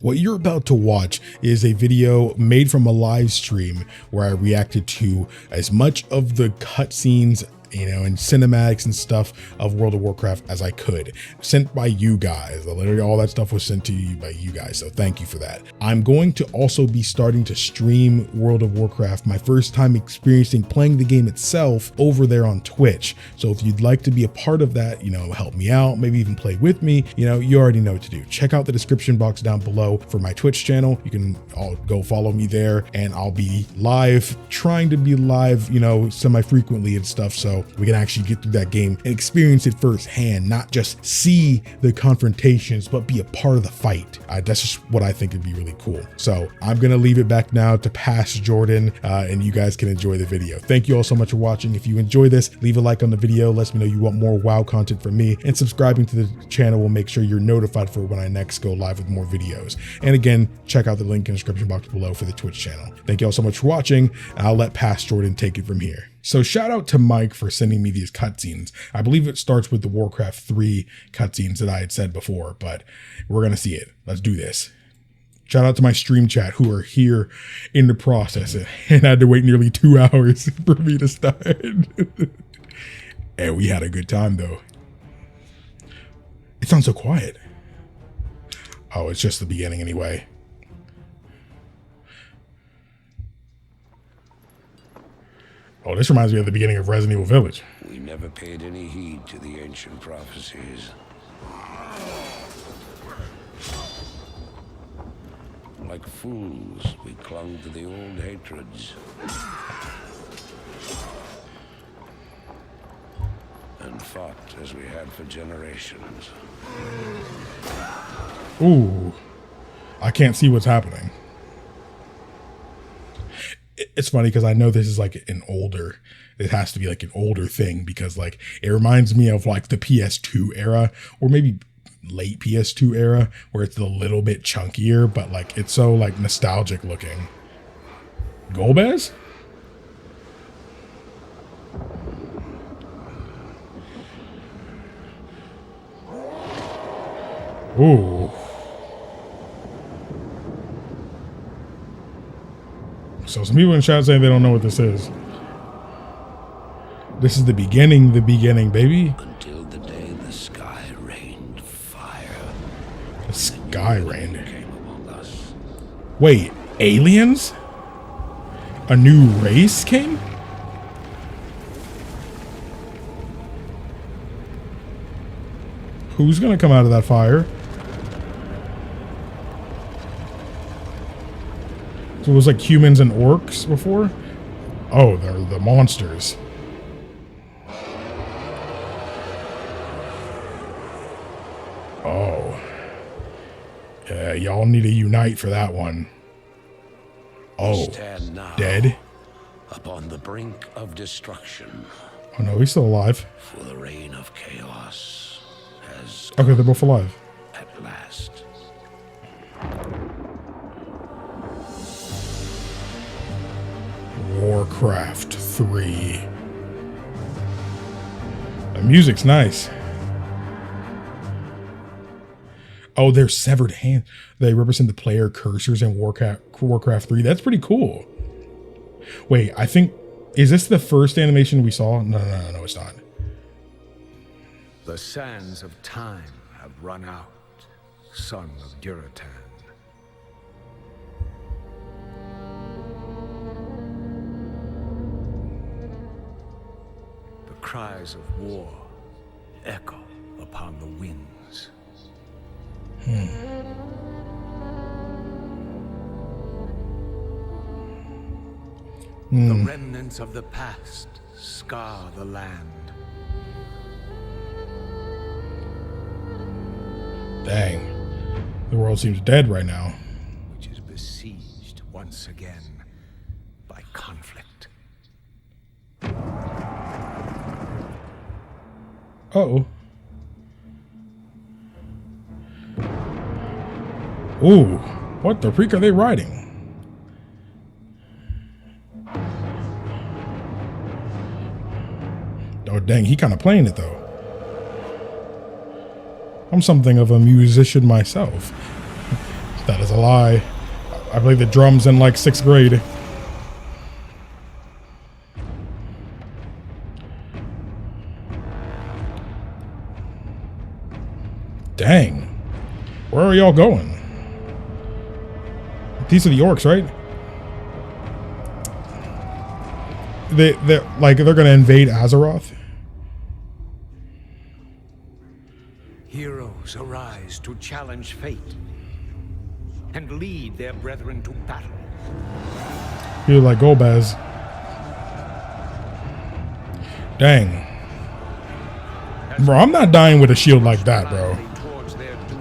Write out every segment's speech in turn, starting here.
What you're about to watch is a video made from a live stream where I reacted to as much of the cutscenes, and cinematics and stuff of World of Warcraft as I could, sent by you guys. Literally all that stuff was sent to you by you guys, so thank you for that. I'm going to also be starting to stream World of Warcraft, my first time experiencing playing the game itself, over there on Twitch. So if you'd like to be a part of that, help me out, maybe even play with me, you already know what to do. Check out the description box down below for my Twitch channel. You can all go follow me there, and I'll be live, trying to be live, semi-frequently and stuff, so we can actually get through that game and experience it firsthand, not just see the confrontations, but be a part of the fight. That's just what I think would be really cool. So I'm gonna leave it back now to pass Jordan, and you guys can enjoy the video. Thank you all so much for watching. If you enjoy this, leave a like on the video, lets me know you want more WoW content from me, and subscribing to the channel will make sure you're notified for when I next go live with more videos. And again, check out the link in the description box below for the Twitch channel. Thank you all so much for watching, and I'll let Pass Jordan take it from here. So shout out to Mike for sending me these cutscenes. I believe it starts with the Warcraft 3 cutscenes that I had said before, but we're going to see it. Let's do this. Shout out to my stream chat who are here in the process and had to wait nearly 2 hours for me to start. And we had a good time though. It sounds so quiet. Oh, it's just the beginning anyway. Oh, this reminds me of the beginning of Resident Evil Village. We never paid any heed to the ancient prophecies. Like fools, we clung to the old hatreds. And fought as we had for generations. Ooh, I can't see what's happening. It's funny because I know this is like it has to be like an older thing, because like it reminds me of like the PS2 era, or maybe late PS2 era, where it's a little bit chunkier, but like it's so like nostalgic looking. Golbez? Ooh. So some people in chat saying they don't know what this is. This is the beginning, baby. Until the day the sky rained fire. The sky rained. Came among us. Wait, aliens? A new race came? Who's gonna come out of that fire? So it was like humans and orcs before? Oh, they're the monsters. Oh. Yeah, y'all need to unite for that one. Oh, stand now dead? Upon the brink of destruction. Oh no, he's still alive. For the reign of chaos has Okay, they're both alive. At last. Warcraft 3. The music's nice. Oh, they're severed hands. They represent the player cursors in Warcraft 3. That's pretty cool. Wait, I think, is this the first animation we saw? No, it's not. The sands of time have run out, son of Duratan. The cries of war echo upon the winds. The remnants of the past scar the land. Dang. The world seems dead right now. Which is besieged once again by conflict. Uh-oh. Ooh, what the freak are they riding? Oh, dang, he kind of playing it, though. I'm something of a musician myself. That is a lie. I believe the drum's in like 6th grade. Dang. Where are y'all going? These are the orcs, right? They're gonna invade Azeroth. Heroes arise to challenge fate and lead their brethren to battle. You're like Golbez. Dang. Bro, I'm not dying with a shield like that, bro. Towards their doom.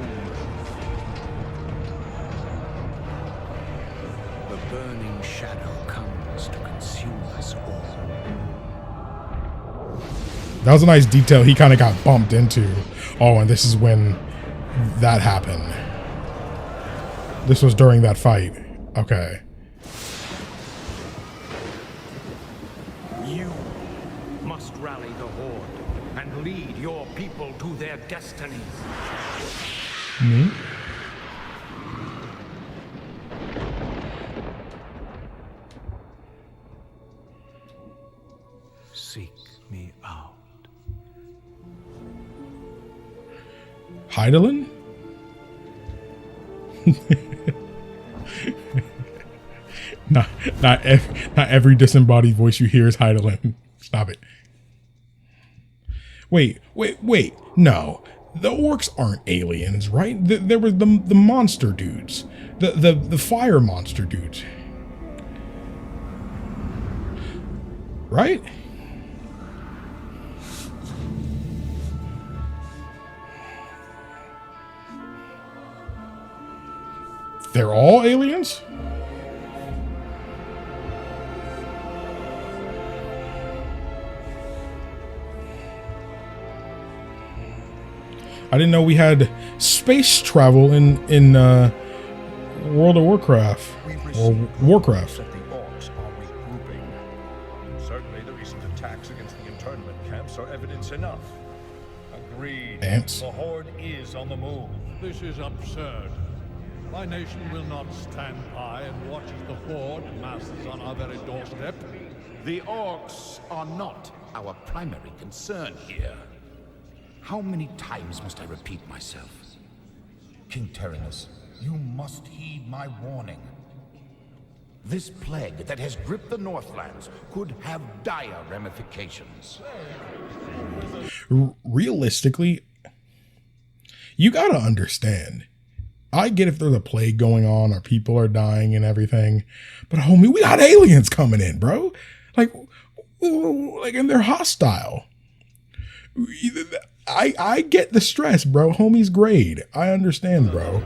The burning shadow comes to consume us all. That was a nice detail he kind of got bumped into. Oh, and this is when that happened. This was during that fight. Okay. You must rally the Horde and lead your people to their destinies. Me? Seek me out. Heidelin? not every disembodied voice you hear is Heidelin. Stop it. Wait. No. The orcs aren't aliens, right? There were the monster dudes. The fire monster dudes. Right? They're all aliens? I didn't know we had space travel in World of Warcraft or Warcraft. That the orcs are regrouping. Certainly the recent attacks against the internment camps are evidence enough. Agreed. Ants. The Horde is on the move. This is absurd. My nation will not stand by and watch as the Horde masses on our very doorstep. The orcs are not our primary concern here. How many times must I repeat myself? King Terinus, you must heed my warning. This plague that has gripped the Northlands could have dire ramifications. Realistically, you gotta understand. I get if there's a plague going on or people are dying and everything, but homie, we got aliens coming in, bro. Like, and they're hostile. I get the stress, bro. Homie's grade. I understand, bro.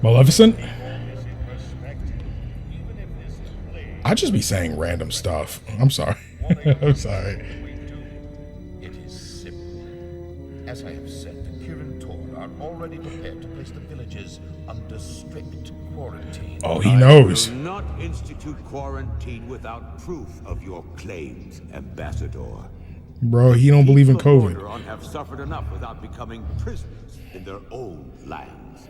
Maleficent? I just be saying random stuff. I'm sorry. I'm sorry. It is simple. As I have said, the Kirin Tor are already prepared to place the villages under strict quarantine. Oh, he knows. I will not institute quarantine without proof of your claims, Ambassador. Bro, he don't believe in COVID. People of Orderon have suffered enough without becoming prisoners in their own lands.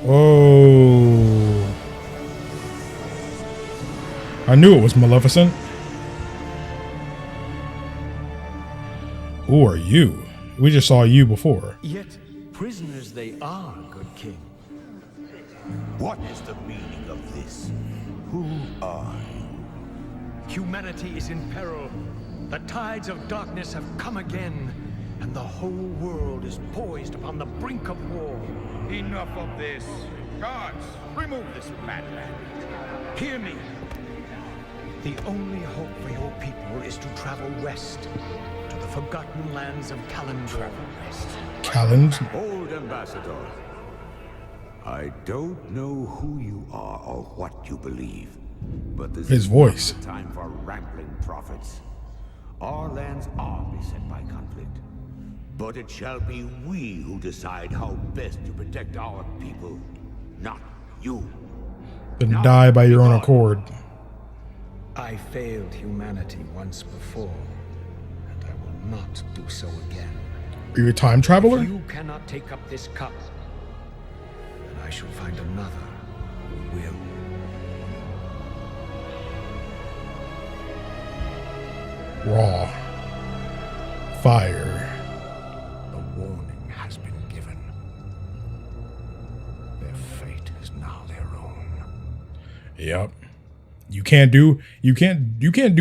Oh. I knew it was Maleficent. Who are you? We just saw you before. Yet prisoners they are, good king. What is the meaning of this? Who are you? Humanity is in peril. The tides of darkness have come again, and the whole world is poised upon the brink of war. Enough of this. Guards, remove this madman. Hear me. The only hope for your people is to travel west, to the forgotten lands of Kalimdor. Callan's. Old Ambassador, I don't know who you are or what you believe, but this His is voice. not the time for rambling prophets. Our lands are beset by conflict, but it shall be we who decide how best to protect our people, not you. Then die by your own accord. I failed humanity once before, and I will not do so again. Are you a time traveler? If you cannot take up this cup, then I shall find another who will. Raw. Fire. The warning has been given. Their fate is now their own. Yep. You can't do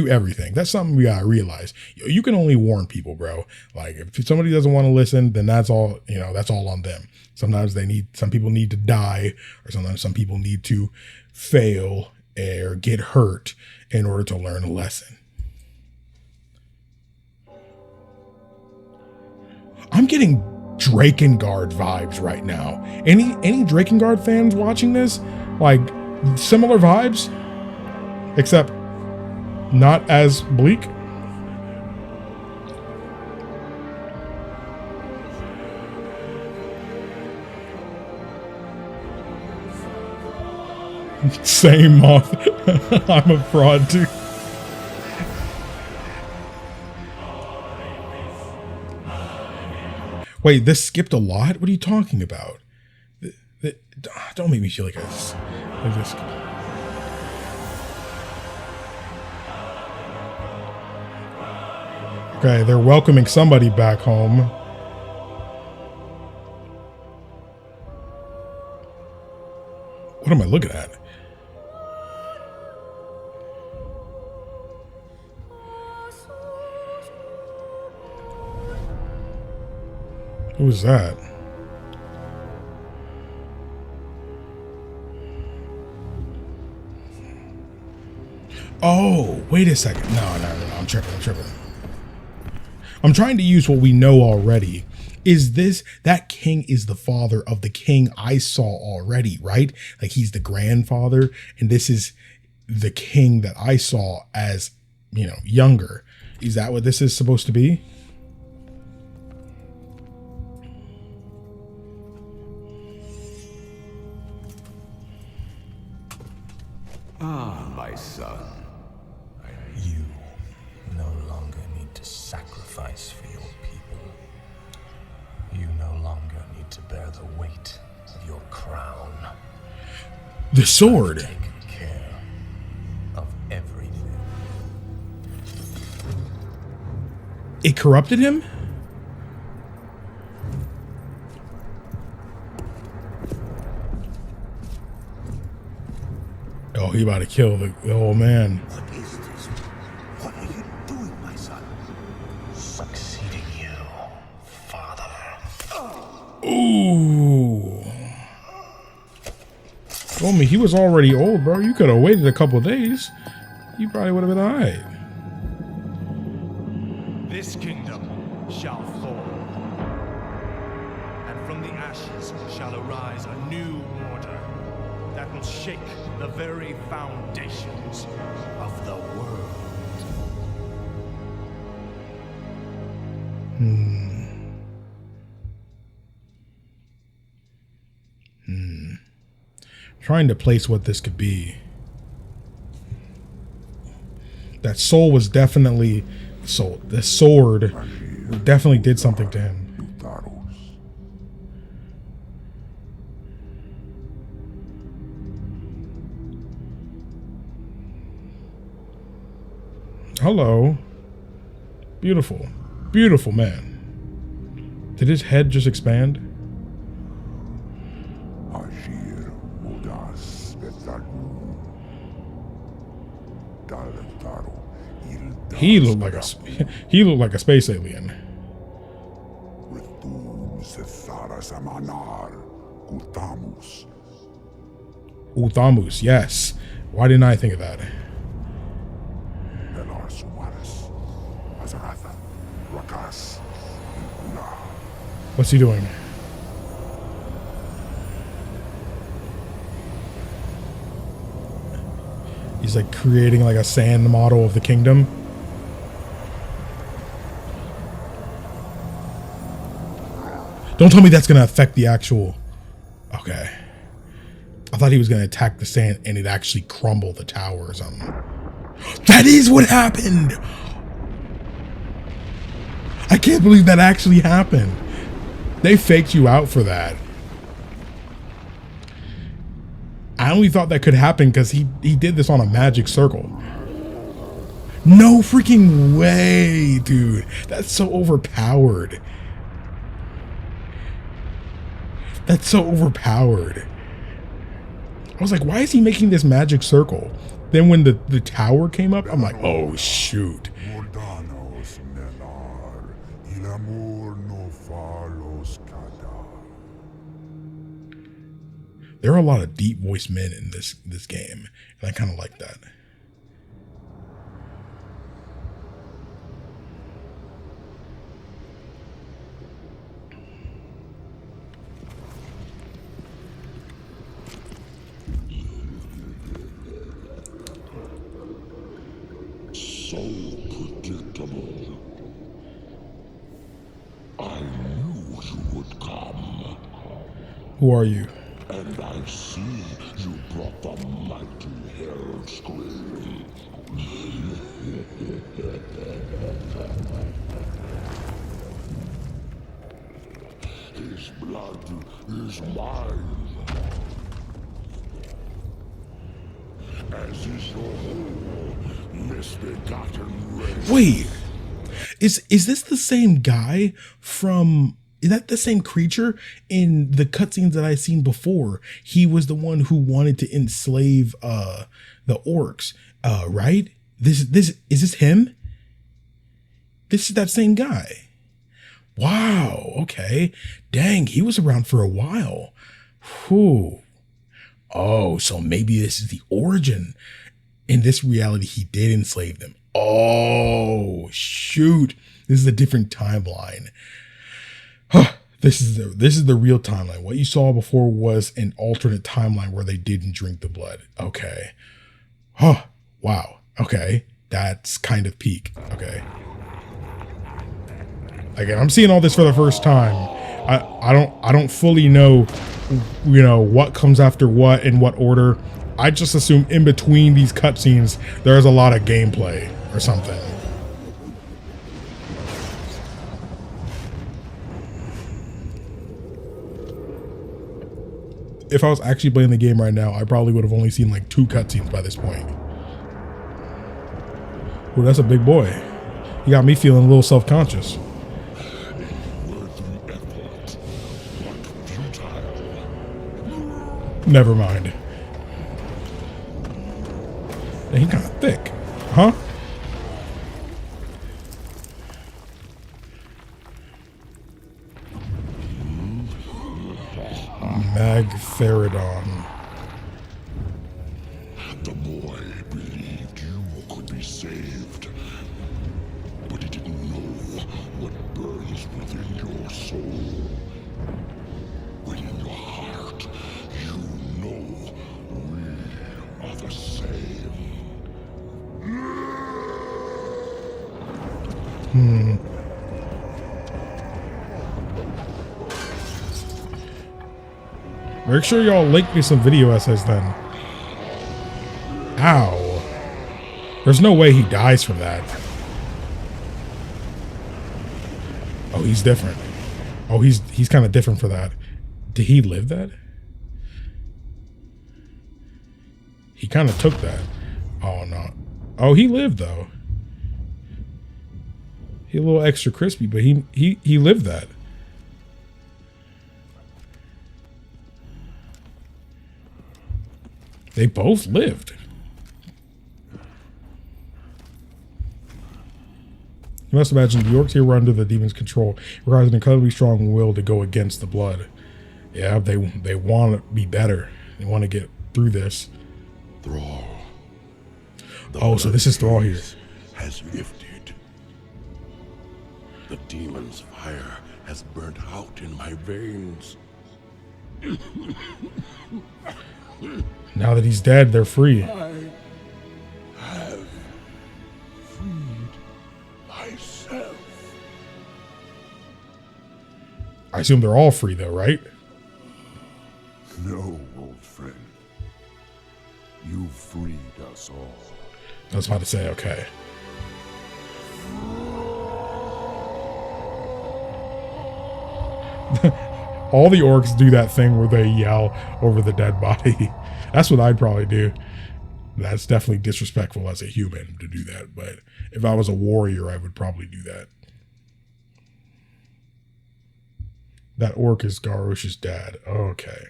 everything. That's something we gotta realize. You can only warn people, bro. Like if somebody doesn't want to listen, then that's all, that's all on them. Sometimes some people need to die, or sometimes some people need to fail or get hurt in order to learn a lesson. I'm getting Drakengard vibes right now. Any Drakengard fans watching this? Like similar vibes? Except not as bleak. Same moth. I'm a fraud too. Wait, this skipped a lot? What are you talking about? Don't make me feel like this. Okay, they're welcoming somebody back home. What am I looking at? Who was that? Oh, wait a second. No, I'm tripping. I'm trying to use what we know already. That king is the father of the king I saw already, right? Like he's the grandfather, and this is the king that I saw as, younger. Is that what this is supposed to be? Ah, my son. You no longer need to sacrifice for your people. You no longer need to bear the weight of your crown. The sword. I've taken care of everything. It corrupted him? Oh, he about to kill the old man. What is this? What are you doing, my son? Succeeding you, father. Ooh. Told me he was already old, bro. You could have waited a couple days. You probably would have been alright. This kingdom shall fall, and from the ashes shall arise a new order that will shake the very foundations of the world. Trying to place what this could be. That soul was definitely soul. The sword definitely did something to him. Hello. Beautiful. Beautiful man. Did his head just expand? He looked like a space alien. Uthamus, yes. Why didn't I think of that? What's he doing? He's like creating like a sand model of the kingdom. Don't tell me that's gonna affect the actual. Okay. I thought he was going to attack the sand and it actually crumble the tower or something. That is what happened. I can't believe that actually happened. They faked you out for that. I only thought that could happen because he did this on a magic circle. No freaking way, dude. That's so overpowered. That's so overpowered. I was like, why is he making this magic circle? Then when the tower came up, I'm like, oh, shoot. There are a lot of deep voiced men in this game, and I kind of like that. So predictable. I knew you would come. Who are you? And I see you brought the mighty Hell Scream. His blood is mine. As is your whole misbegotten race. Wait, is this the same guy from? Is that the same creature in the cutscenes that I've seen before? He was the one who wanted to enslave the orcs, right? This is this him? This is that same guy. Wow. Okay. Dang, he was around for a while. Whew. Oh, so maybe this is the origin. In this reality, he did enslave them. Oh, shoot. This is a different timeline. This is the real timeline. What you saw before was an alternate timeline where they didn't drink the blood. Okay. Oh, wow. Okay. That's kind of peak. Okay. Again, I'm seeing all this for the first time. I don't fully know, you know, what comes after what in what order. I just assume in between these cutscenes there's a lot of gameplay or something. If I was actually playing the game right now, I probably would have only seen like 2 cutscenes by this point. Well, that's a big boy. He got me feeling a little self-conscious. Never mind. And he kind of thick, huh? Magtheridon. The boy believed you could be saved, but he didn't know what burns within your soul. Within your heart, you know we are the same. Make sure y'all link me some video essays then. Ow. There's no way he dies from that. Oh, he's different. Oh, he's kind of different for that. Did he live that? He kind of took that. Oh, no. Oh, he lived, though. He a little extra crispy, but he lived that. They both lived. You must imagine the orcs here were under the demon's control. It requires an incredibly strong will to go against the blood. Yeah, they want to be better. They want to get through this. Thrall. Oh, so this is Thrall here. Has lifted. The demon's fire has burnt out in my veins. Now that he's dead, they're free. I have freed myself. I assume they're all free though, right? No, old friend. freed us all. I was about to say, okay. All the orcs do that thing where they yell over the dead body. That's what I'd probably do. That's definitely disrespectful as a human to do that. But if I was a warrior, I would probably do that. That orc is Garrosh's dad. Okay.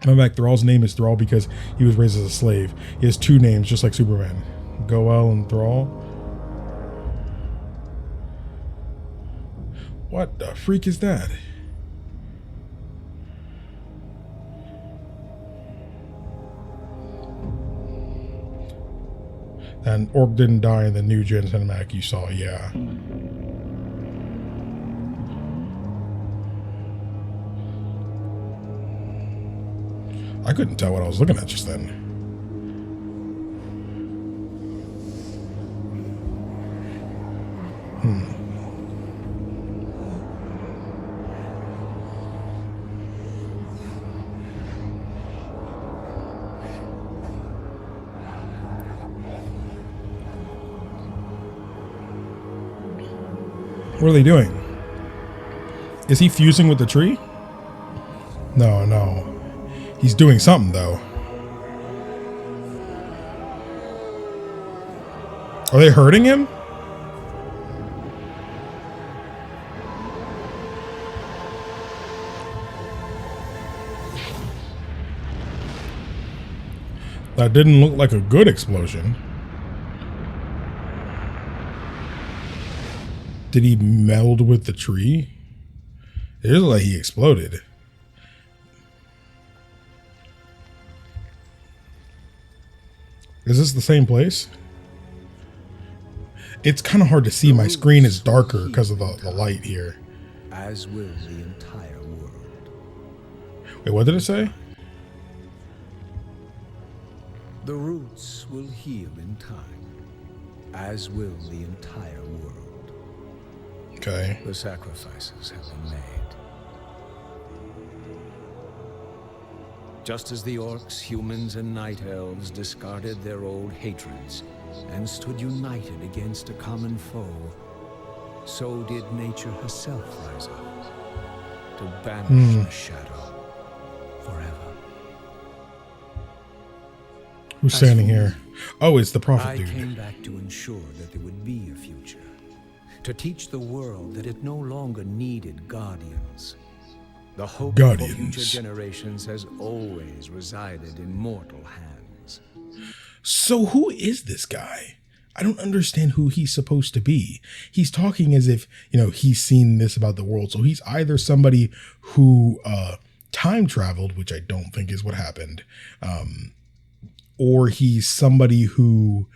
Coming back, Thrall's name is Thrall because he was raised as a slave. He has two names, just like Superman. Goel and Thrall. What the freak is that? And Orc didn't die in the new gen cinematic you saw, yeah. I couldn't tell what I was looking at just then. What are they doing? Is he fusing with the tree? No, no. He's doing something, though. Are they hurting him? That didn't look like a good explosion. Did he meld with the tree? It looked like he exploded. Is this the same place? It's kind of hard to see. My screen is darker because of the light here. As will the entire world. Wait, what did it say? The roots will heal in time, as will the entire world. Okay. The sacrifices have been made. Just as the orcs, humans, and night elves discarded their old hatreds and stood united against a common foe, so did nature herself rise up to banish the shadow forever. Who's standing here? Oh, it's the prophet I dude. came back to ensure that there would be a future, to teach the world that it no longer needed guardians. The hope for future generations has always resided in mortal hands. So who is this guy? I don't understand who he's supposed to be. He's talking as if, you know, he's seen this about the world. So he's either somebody who time traveled, which I don't think is what happened, or he's somebody who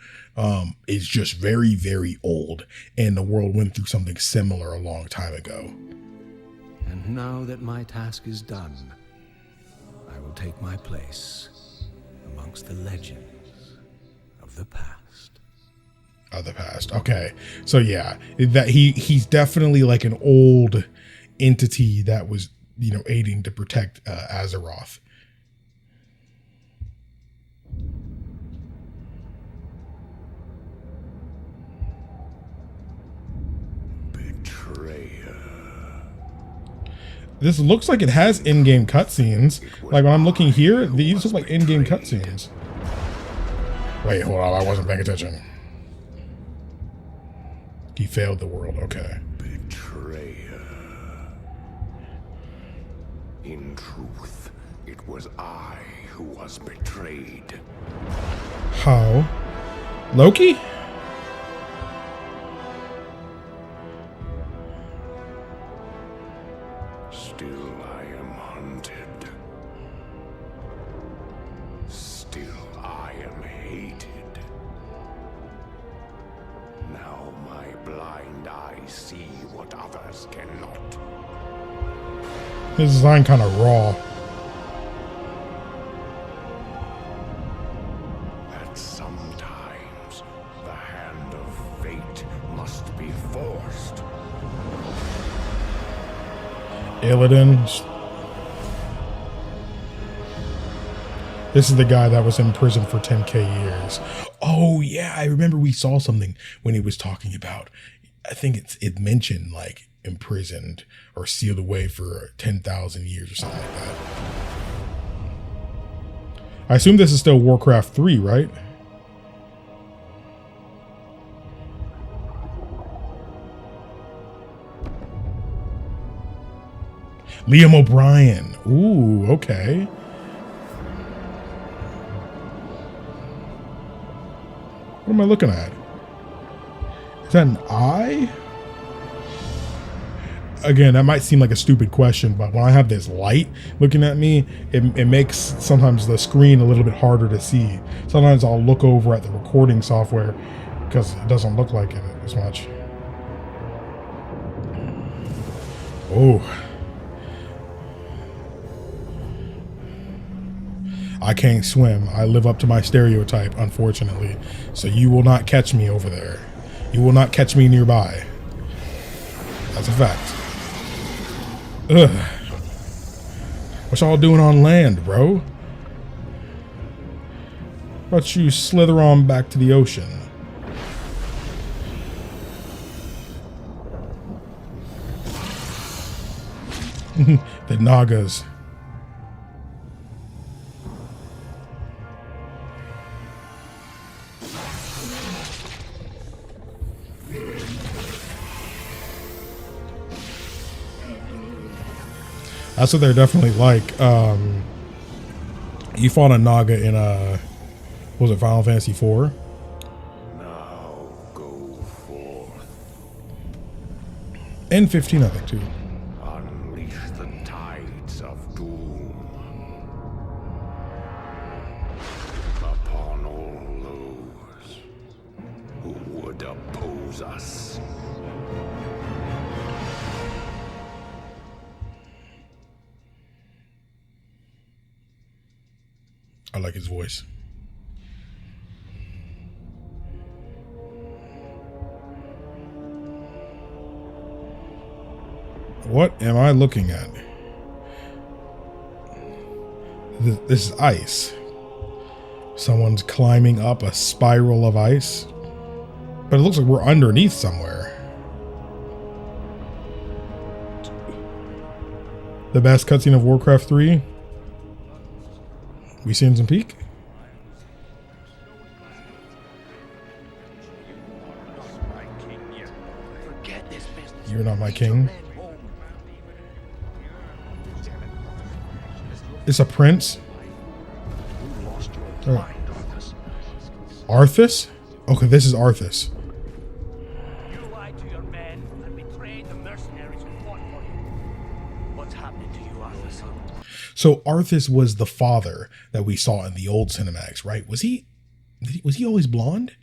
is just very, very old and the world went through something similar a long time ago. And now that my task is done, I will take my place amongst the legends of the past. Of the past. Okay. So yeah, that he's definitely like an old entity that was, you know, aiding to protect Azeroth. This looks like it has in-game cutscenes. Like when I'm looking here, these look like in-game cutscenes. Wait, hold on, I wasn't paying attention. He failed the world, okay. Betrayer. In truth, it was I who was betrayed. How? Loki? Still I am hunted. Still I am hated. Now my blind eye see what others cannot. His design kind of raw. That sometimes the hand of fate must be forced. Illidan. This is the guy that was in prison for 10K years. Oh yeah, I remember we saw something when he was talking about, I think it mentioned like imprisoned or sealed away for 10,000 years or something like that. I assume this is still Warcraft 3, right? Liam O'Brien. Ooh, okay. What am I looking at? Is that an eye? Again, that might seem like a stupid question, but when I have this light looking at me, it makes sometimes the screen a little bit harder to see. Sometimes I'll look over at the recording software because it doesn't look like it as much. Oh. I can't swim. I live up to my stereotype, unfortunately. So you will not catch me over there. You will not catch me nearby. That's a fact. Ugh. What y'all doing on land, bro? How about you slither on back to the ocean? The Nagas. That's what they're definitely like. You fought a Naga in was it Final Fantasy IV? Now go forth. And 15, I think, too. Unleash the tides of doom upon all those who would oppose us. I like his voice. What am I looking at? This is ice. Someone's climbing up a spiral of ice. But it looks like we're underneath somewhere. The best cutscene of Warcraft 3. We seeing some peak? You're not my king. It's a prince. Arthas? Okay, this is Arthas. You lied to your men and betrayed the mercenaries who fought for you. What's happening to you, Arthas? So Arthas was the father that we saw in the old cinematics, right? Was he always blonde?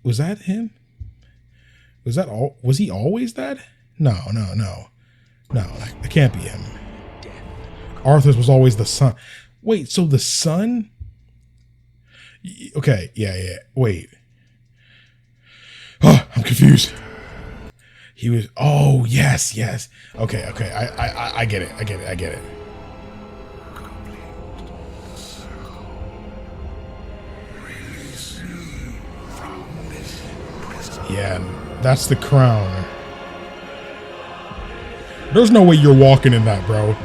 Was that him? Was he always that? No. That can't be him. Arthas was always the son. Wait, so the son? Okay, yeah. Wait. Oh, I'm confused. He was. Oh, yes. Okay. I get it. Yeah, that's the crown. There's no way you're walking in that, bro.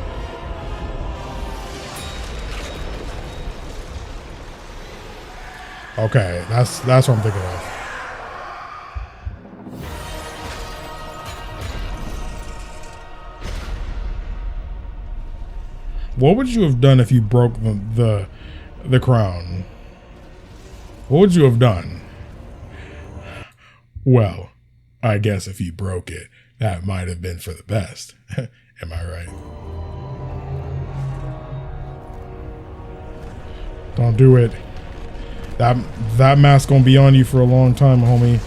Okay, that's what I'm thinking of. What would you have done if you broke the crown? What would you have done? Well, I guess if you broke it, that might have been for the best. Am I right? Don't do it. That mask gonna be on you for a long time, homie.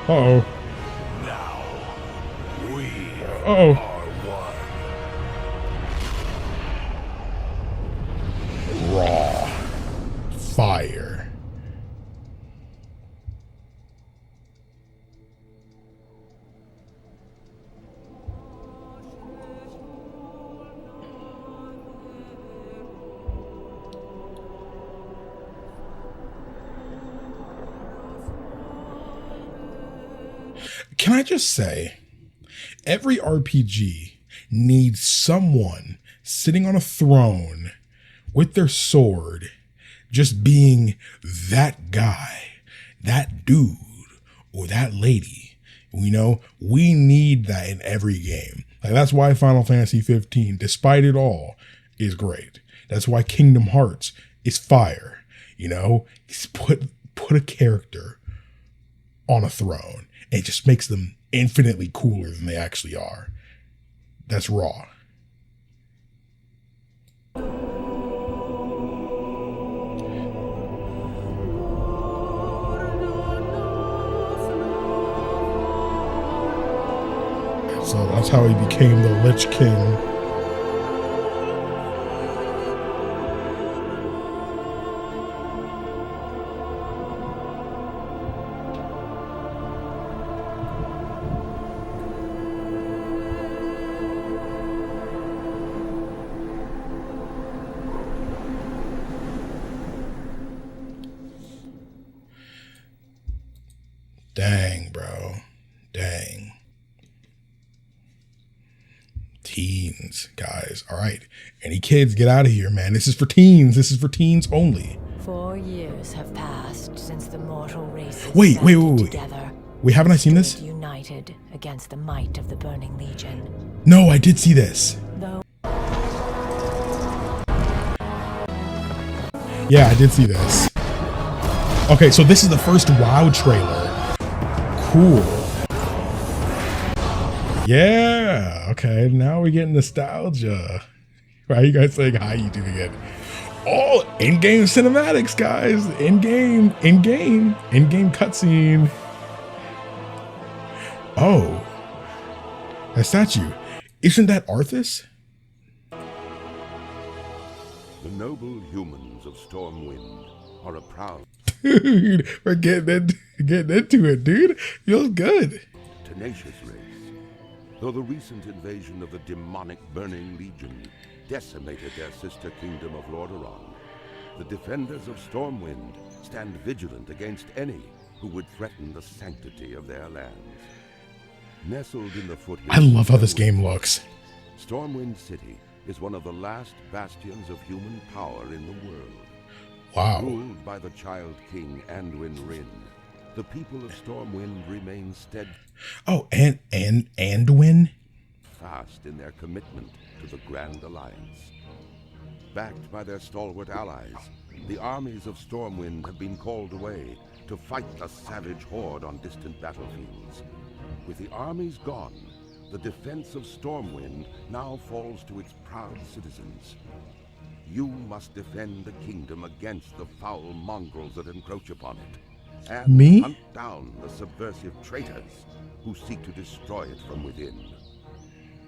Uh-oh. Now we Uh-oh. are one. Raw. Fire. Can I just say, every RPG needs someone sitting on a throne with their sword, just being that guy, that dude, or that lady. You know, we need that in every game. Like, that's why Final Fantasy 15, despite it all, is great. That's why Kingdom Hearts is fire. You know, put a character on a throne. It just makes them infinitely cooler than they actually are. That's raw. So that's how he became the Lich King. Dang, bro. Dang. Teens, guys. All right. Any kids, get out of here, man. This is for teens. This is for teens only. 4 years have passed since the mortal races Wait. together. Wait, haven't I seen this? United against the might of the Burning Legion. No, I did see this. Though yeah, I did see this. Okay, so this is the first WoW trailer. Cool. Yeah. Okay, now we're getting nostalgia. Why are you guys saying hi, YouTube again? Oh, in-game cinematics, guys. In-game cutscene. Oh, that statue. Isn't that Arthas? The noble humans of Stormwind are a proud... Dude, we're getting into it, dude. Feels good. Tenacious race. Though the recent invasion of the demonic Burning Legion decimated their sister kingdom of Lordaeron, the defenders of Stormwind stand vigilant against any who would threaten the sanctity of their lands. Nestled in the foothills, I love how this game looks. Stormwind City is one of the last bastions of human power in the world. Wow. Ruled by the Child King Anduin Wrynn, the people of Stormwind remain steadfast. Oh, and Anduin? Fast in their commitment to the Grand Alliance. Backed by their stalwart allies, the armies of Stormwind have been called away to fight the savage Horde on distant battlefields. With the armies gone, the defense of Stormwind now falls to its proud citizens. You must defend the kingdom against the foul mongrels that encroach upon it. And hunt down the subversive traitors who seek to destroy it from within.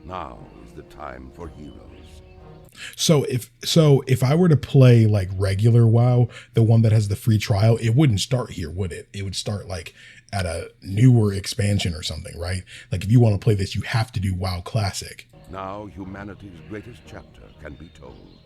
Now is the time for heroes. So if I were to play like regular WoW, the one that has the free trial, it wouldn't start here, would it? It would start like at a newer expansion or something, right? Like if you want to play this, you have to do WoW Classic. Now humanity's greatest chapter can be told.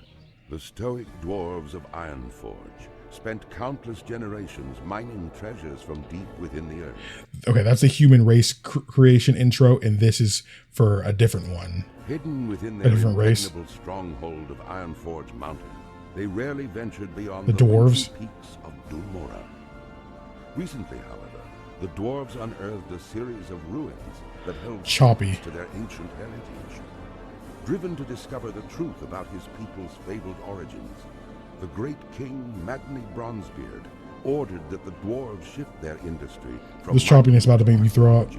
The stoic dwarves of Ironforge spent countless generations mining treasures from deep within the earth. Okay, that's a human race creation intro, and this is for a different one. Hidden within their impregnable stronghold of Ironforge Mountain, they rarely ventured beyond the dwarves peaks of Dulmora. Recently, however, the dwarves unearthed a series of ruins that held choppy to their ancient heritage. Driven to discover the truth about his people's fabled origins, the great king Magni Bronzebeard ordered that the dwarves shift their industry from this choppiness about to make me throw up.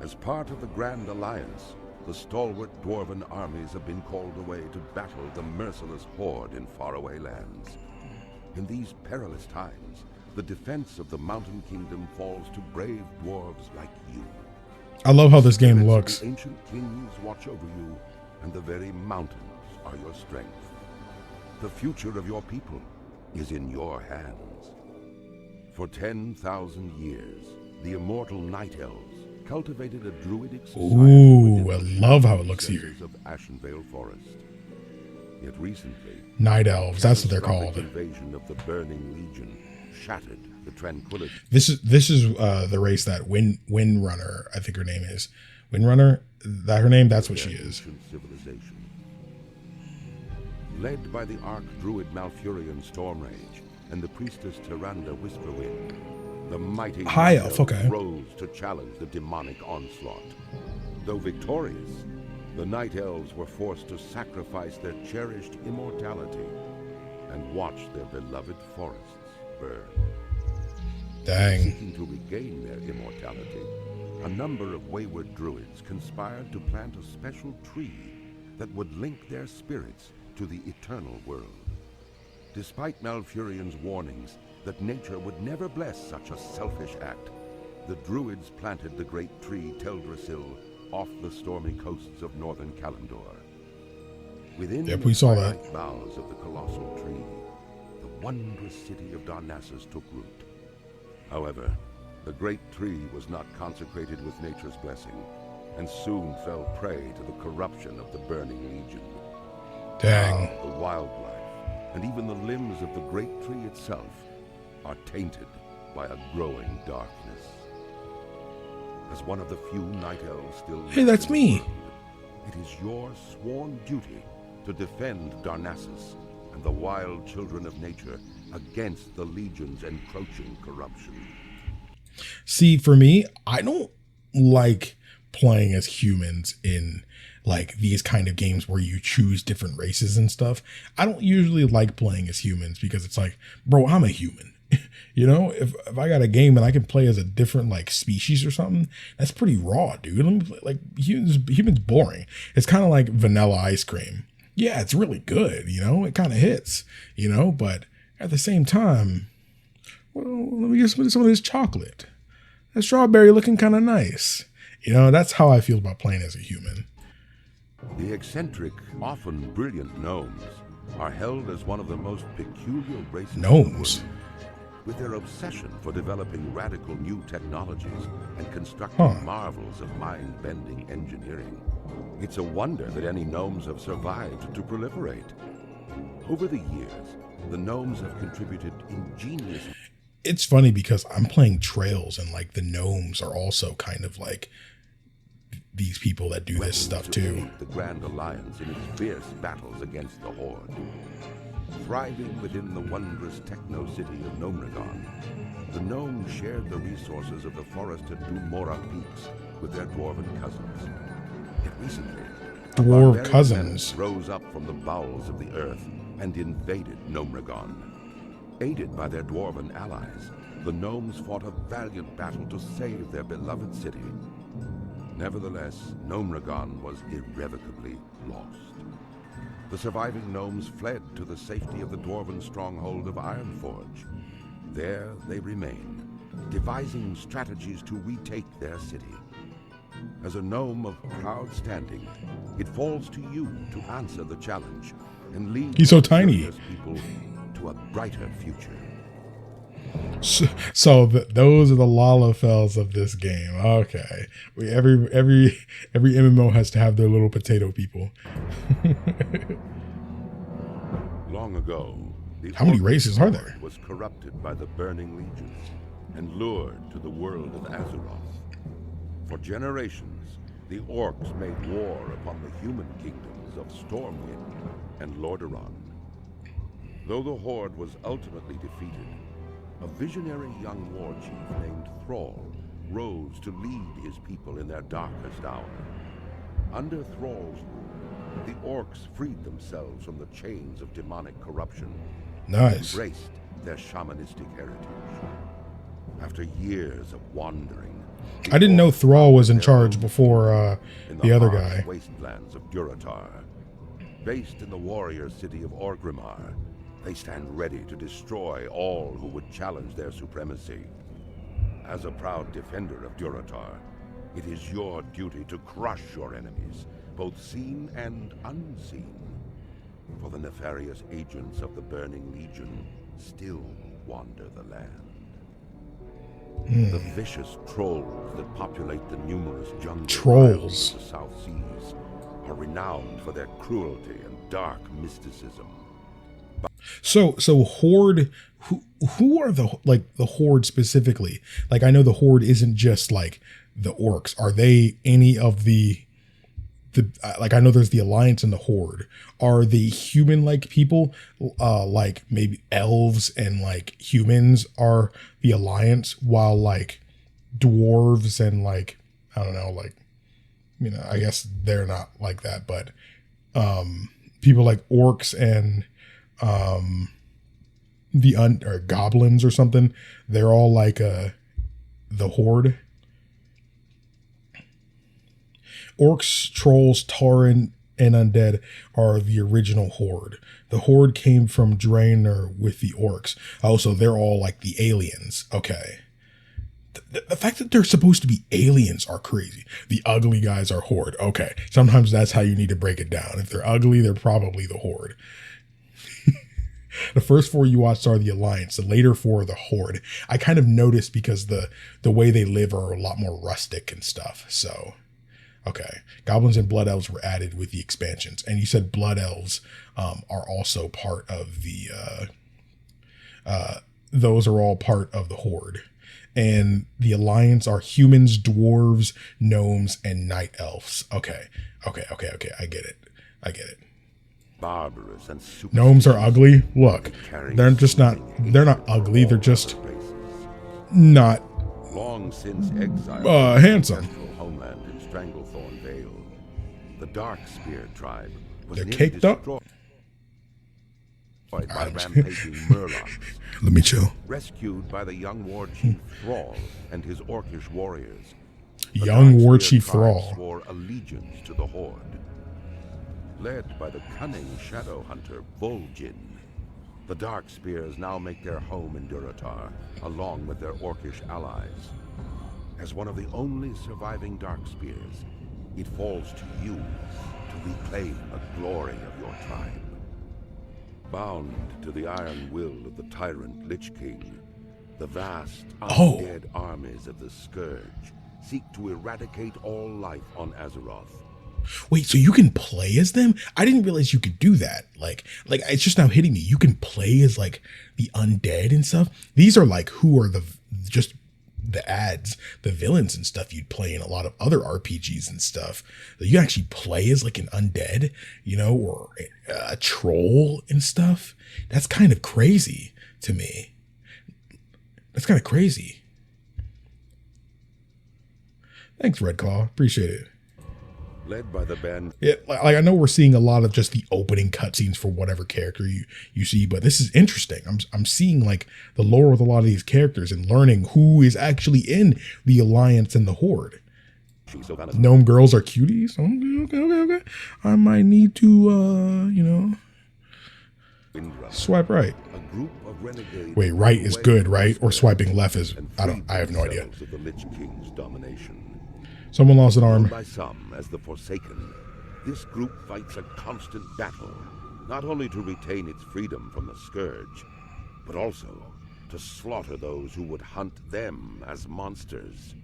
As part of the Grand Alliance, the stalwart dwarven armies have been called away to battle the merciless Horde in faraway lands. In these perilous times, the defense of the Mountain Kingdom falls to brave dwarves like you. I love how this game looks. The ancient kings watch over you, and the very mountains are your strength. The future of your people is in your hands. For 10,000 years, the immortal Night Elves cultivated a druidic society. Ooh, I love how it looks here. Of Ashenvale Forest. Yet recently, Night Elves, that's what they're called. Invasion of the Burning Legion shattered the tranquility. This is the race that Windrunner, I think her name is. Windrunner, that her name, that's what she is. Civilization. Led by the Archdruid Malfurion Stormrage and the priestess Tyrande Whisperwind, the mighty High elf, okay, rose to challenge the demonic onslaught. Though victorious, the Night Elves were forced to sacrifice their cherished immortality and watch their beloved forests burn. Dang. Seeking to regain their immortality, a number of wayward druids conspired to plant a special tree that would link their spirits to the eternal world. Despite Malfurion's warnings that nature would never bless such a selfish act, the druids planted the great tree Teldrassil off the stormy coasts of northern Kalimdor. Within we saw the that. boughs of the colossal tree, the wondrous city of Darnassus took root. However, the great tree was not consecrated with nature's blessing, and soon fell prey to the corruption of the Burning Legion. Dang. Now, the wildlife, and even the limbs of the great tree itself, are tainted by a growing darkness. As one of the few Night Elves still Hey, that's in the me. world, it is your sworn duty to defend Darnassus and the wild children of nature against the Legion's encroaching corruption. See, for me, I don't like playing as humans in like these kind of games where you choose different races and stuff. I don't usually like playing as humans because it's like, bro, I'm a human. You know, if I got a game and I can play as a different like species or something, that's pretty raw, dude. Let me play, like humans boring. It's kind of like vanilla ice cream. Yeah, it's really good, you know, it kind of hits, you know, but at the same time, well, let me get some of this chocolate. That strawberry looking kind of nice. You know, that's how I feel about playing as a human. The eccentric, often brilliant gnomes are held as one of the most peculiar races. Gnomes? With their obsession for developing radical new technologies and constructing marvels of mind-bending engineering, it's a wonder that any gnomes have survived to proliferate. Over the years, the gnomes have contributed ingenious... It's funny because I'm playing Trails and like the gnomes are also kind of like these people that do this stuff too. The Grand Alliance in its fierce battles against the Horde. Thriving within the wondrous techno-city of Gnomragon, the gnomes shared the resources of the forested Dumora peaks with their dwarven cousins. Yet recently, Dwarf cousins rose up from the bowels of the earth and invaded Gnomragon. Aided by their dwarven allies, the gnomes fought a valiant battle to save their beloved city. Nevertheless, Gnomragon was irrevocably lost. The surviving gnomes fled to the safety of the dwarven stronghold of Ironforge. There they remain, devising strategies to retake their city. As a gnome of proud standing, it falls to you to answer the challenge and lead He's so tiny. people to a brighter future. So those are the Lalafels of this game. Okay, every MMO has to have their little potato people. Long ago, the How many Orc races are there? was corrupted by the Burning Legions and lured to the world of Azeroth. For generations, the Orcs made war upon the human kingdoms of Stormwind and Lordaeron. Though the Horde was ultimately defeated, a visionary young war chief named Thrall rose to lead his people in their darkest hour. Under Thrall's rule, the Orcs freed themselves from the chains of demonic corruption and Nice. embraced their shamanistic heritage. After years of wandering, I didn't know Thrall was in charge before the other harsh guy. wastelands of Durotar. Based in the warrior city of Orgrimmar, they stand ready to destroy all who would challenge their supremacy. As a proud defender of Durotar, it is your duty to crush your enemies, both seen and unseen. For the nefarious agents of the Burning Legion still wander the land. The vicious trolls that populate the numerous jungle islands of the South Seas are renowned for their cruelty and dark mysticism. So Horde, who are the Horde specifically? Like, I know the Horde isn't just like the orcs. Are they any of the like, I know there's the Alliance and the Horde. Are the human-like people, like maybe elves and like humans are the Alliance, while like dwarves and like, I don't know, like, you know, I guess they're not like that, but people like orcs and or goblins or something, they're all like the Horde. Orcs, trolls, tauren, and undead are the original Horde. The Horde came from Draenor with the orcs. Oh, so they're all like the aliens. Okay. The fact that they're supposed to be aliens are crazy. The ugly guys are Horde. Okay. Sometimes that's how you need to break it down. If they're ugly, they're probably the Horde. The first 4 you watched are the Alliance. The later 4 are the Horde. I kind of noticed because the way they live are a lot more rustic and stuff. So... okay, goblins and blood elves were added with the expansions, and you said blood elves are also part of the. Those are all part of the Horde, and the Alliance are humans, dwarves, gnomes, and night elves. Okay. I get it. Barbarous and super gnomes are ugly. Look, they're not ugly. They're just not long since exiled handsome. Homeland in Stranglethorn Vale, the Dark Spear tribe was they're nearly caked up destroyed by rampaging Murlocs. Let me chill. Rescued by the young war chief Thrall and his orcish warriors. The young Dark war Spear chief tribe Thrall swore allegiance to the Horde. Led by the cunning shadow hunter Vol'jin, the Dark Spears now make their home in Durotar, along with their orcish allies. As one of the only surviving Dark Spears, it falls to you to reclaim the glory of your tribe. Bound to the iron will of the tyrant Lich King, the vast undead armies of the Scourge seek to eradicate all life on Azeroth. Wait, so you can play as them? I didn't realize you could do that. Like it's just now hitting me. You can play as like the undead and stuff. These are like who are just the ads, the villains and stuff you'd play in a lot of other RPGs and stuff. You can actually play as like an undead, you know, or a troll and stuff. That's kind of crazy to me. That's kind of crazy. Thanks, Redclaw. Appreciate it. Led by the band. Yeah, like I know we're seeing a lot of just the opening cutscenes for whatever character you see, but this is interesting. I'm seeing like the lore with a lot of these characters and learning who is actually in the Alliance and the Horde. Gnome girls are cuties. Okay. I might need to swipe right. Wait, right is good, right? Or swiping left is I have no idea. The Lich King's domination. Someone lost an arm. By some as the Forsaken, this group fights a constant battle, not only to retain its freedom from the Scourge, but also to slaughter those who would hunt them as monsters.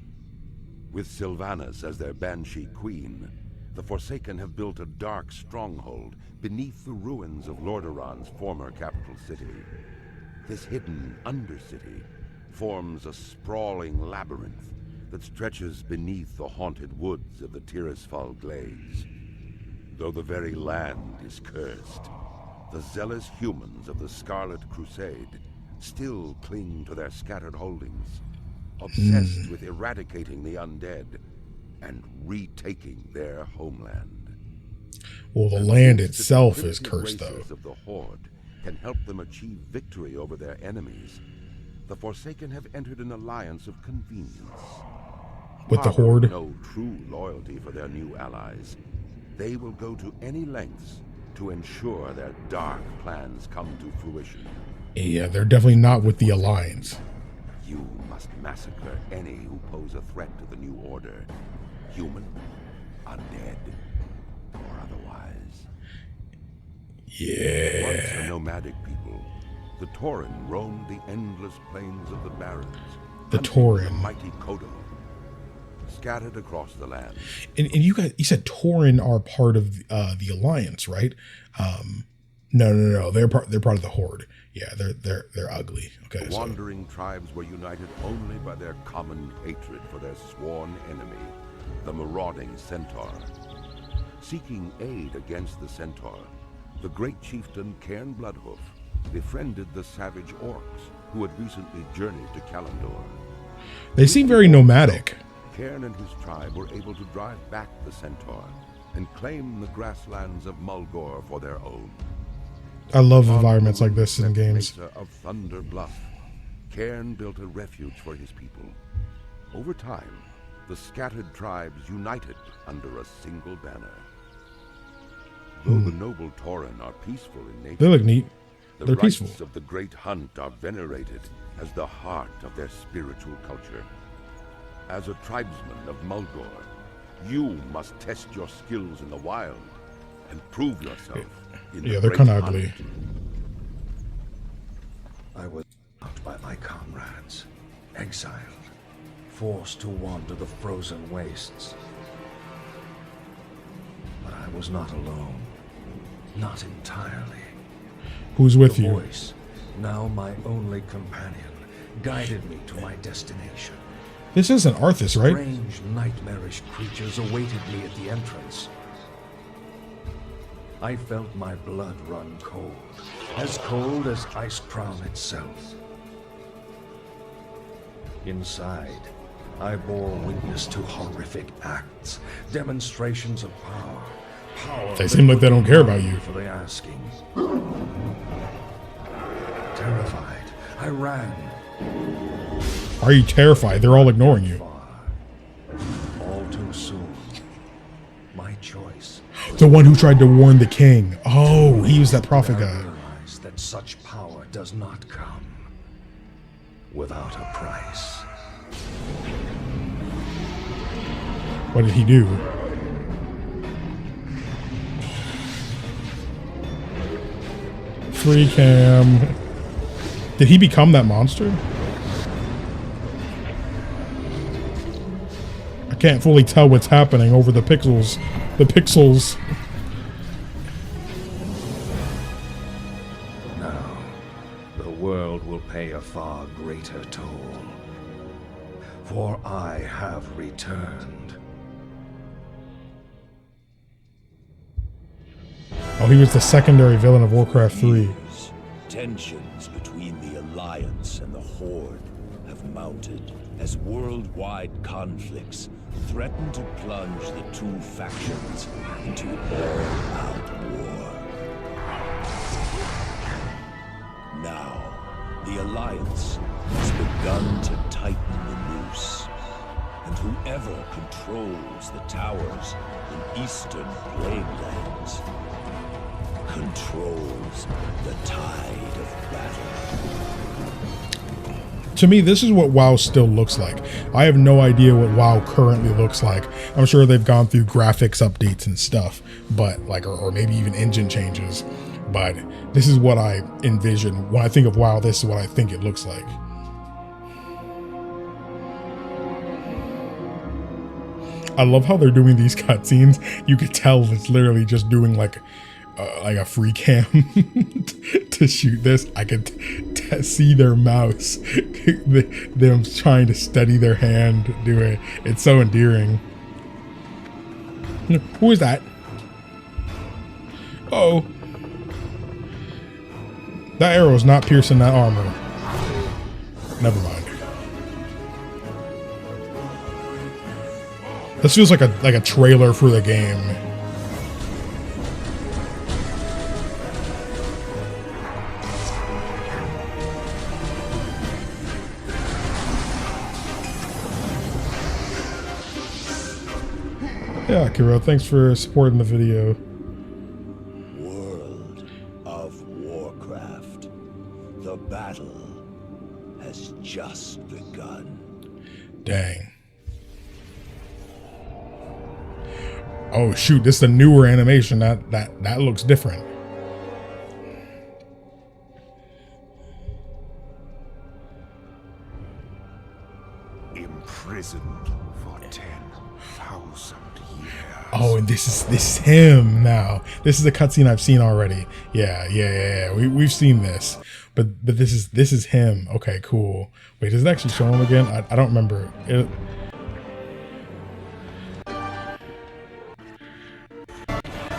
With Sylvanas as their Banshee Queen, the Forsaken have built a dark stronghold beneath the ruins of Lordaeron's former capital city. This hidden Undercity forms a sprawling labyrinth that stretches beneath the haunted woods of the Tirisfal Glades. Though the very land is cursed, the zealous humans of the Scarlet Crusade still cling to their scattered holdings, obsessed with eradicating the undead and retaking their homeland. Well, the land itself is cursed, though. Of the Horde can help them achieve victory over their enemies. The Forsaken have entered an alliance of convenience. With the Horde? No true loyalty for their new allies. They will go to any lengths to ensure their dark plans come to fruition. Yeah, they're definitely not with the Alliance. You must massacre any who pose a threat to the new order. Human, undead, or otherwise. Yeah. Once a nomadic people, the Tauren roamed the endless plains of the Barrens. The Tauren. The mighty Kodo, scattered across the land. And you said Tauren are part of the Alliance, right? No. They're part of the Horde. Yeah, they're ugly. Okay. The wandering tribes were united only by their common hatred for their sworn enemy, the marauding Centaur. Seeking aid against the Centaur, the great chieftain Cairn Bloodhoof befriended the savage orcs who had recently journeyed to Kalimdor. They seem very nomadic. Cairn and his tribe were able to drive back the Centaur and claim the grasslands of Mulgore for their own. I love environments like this in games. Mesa of Thunder Bluff, Cairn built a refuge for his people. Over time, the scattered tribes united under a single banner. Though the noble Tauren are peaceful in nature, they look neat. They're the peaceful. rites of the Great Hunt are venerated as the heart of their spiritual culture. As a tribesman of Mulgore, you must test your skills in the wild and prove yourself in the they're Great kind of Hunt. ugly. I was out by my comrades, exiled, forced to wander the frozen wastes. But I was not alone. Not entirely. Who's with the you? Voice, now my only companion, guided me to my destination. This isn't Arthas, right? Strange, nightmarish creatures awaited me at the entrance. I felt my blood run cold as Icecrown itself. Inside, I bore witness to horrific acts, demonstrations of power. They seem like they don't care about you. For the asking. Terrified, I ran. Are you terrified? They're all ignoring you. All too soon. My choice. The one who tried to warn the king. Oh, he was that prophet guy. I realized that such power does not come without a price. What did he do? Free cam. Did he become that monster? I can't fully tell what's happening over the pixels. The pixels. Now, the world will pay a far greater toll. For I have returned. Oh, he was the secondary villain of Warcraft III. Tensions between the Alliance and the Horde have mounted as worldwide conflicts threaten to plunge the two factions into all-out war. Now, the Alliance has begun to tighten the noose, and whoever controls the towers in Eastern Plaguelands controls the tide of battle. To me, this is what WoW still looks like. I have no idea what WoW currently looks like. I'm sure they've gone through graphics updates and stuff, but like, or maybe even engine changes. But this is what I envision when I think of WoW. This is what I think it looks like. I love how they're doing these cutscenes. You could tell it's literally just doing like a free cam to shoot this. I could see their mouse, them trying to steady their hand, do it. It's so endearing. Who is that? Oh, that arrow is not piercing that armor. Never mind. This feels like a trailer for the game. Yeah, Kiro, thanks for supporting the video. World of Warcraft. The battle has just begun. Dang. Oh shoot, this is a newer animation. That looks different. Imprisoned for 10,000 years. Oh, and this is him now. This is a cutscene I've seen already. Yeah. We've seen this, but this is him. Okay, cool. Wait, does it actually show him again? I don't remember.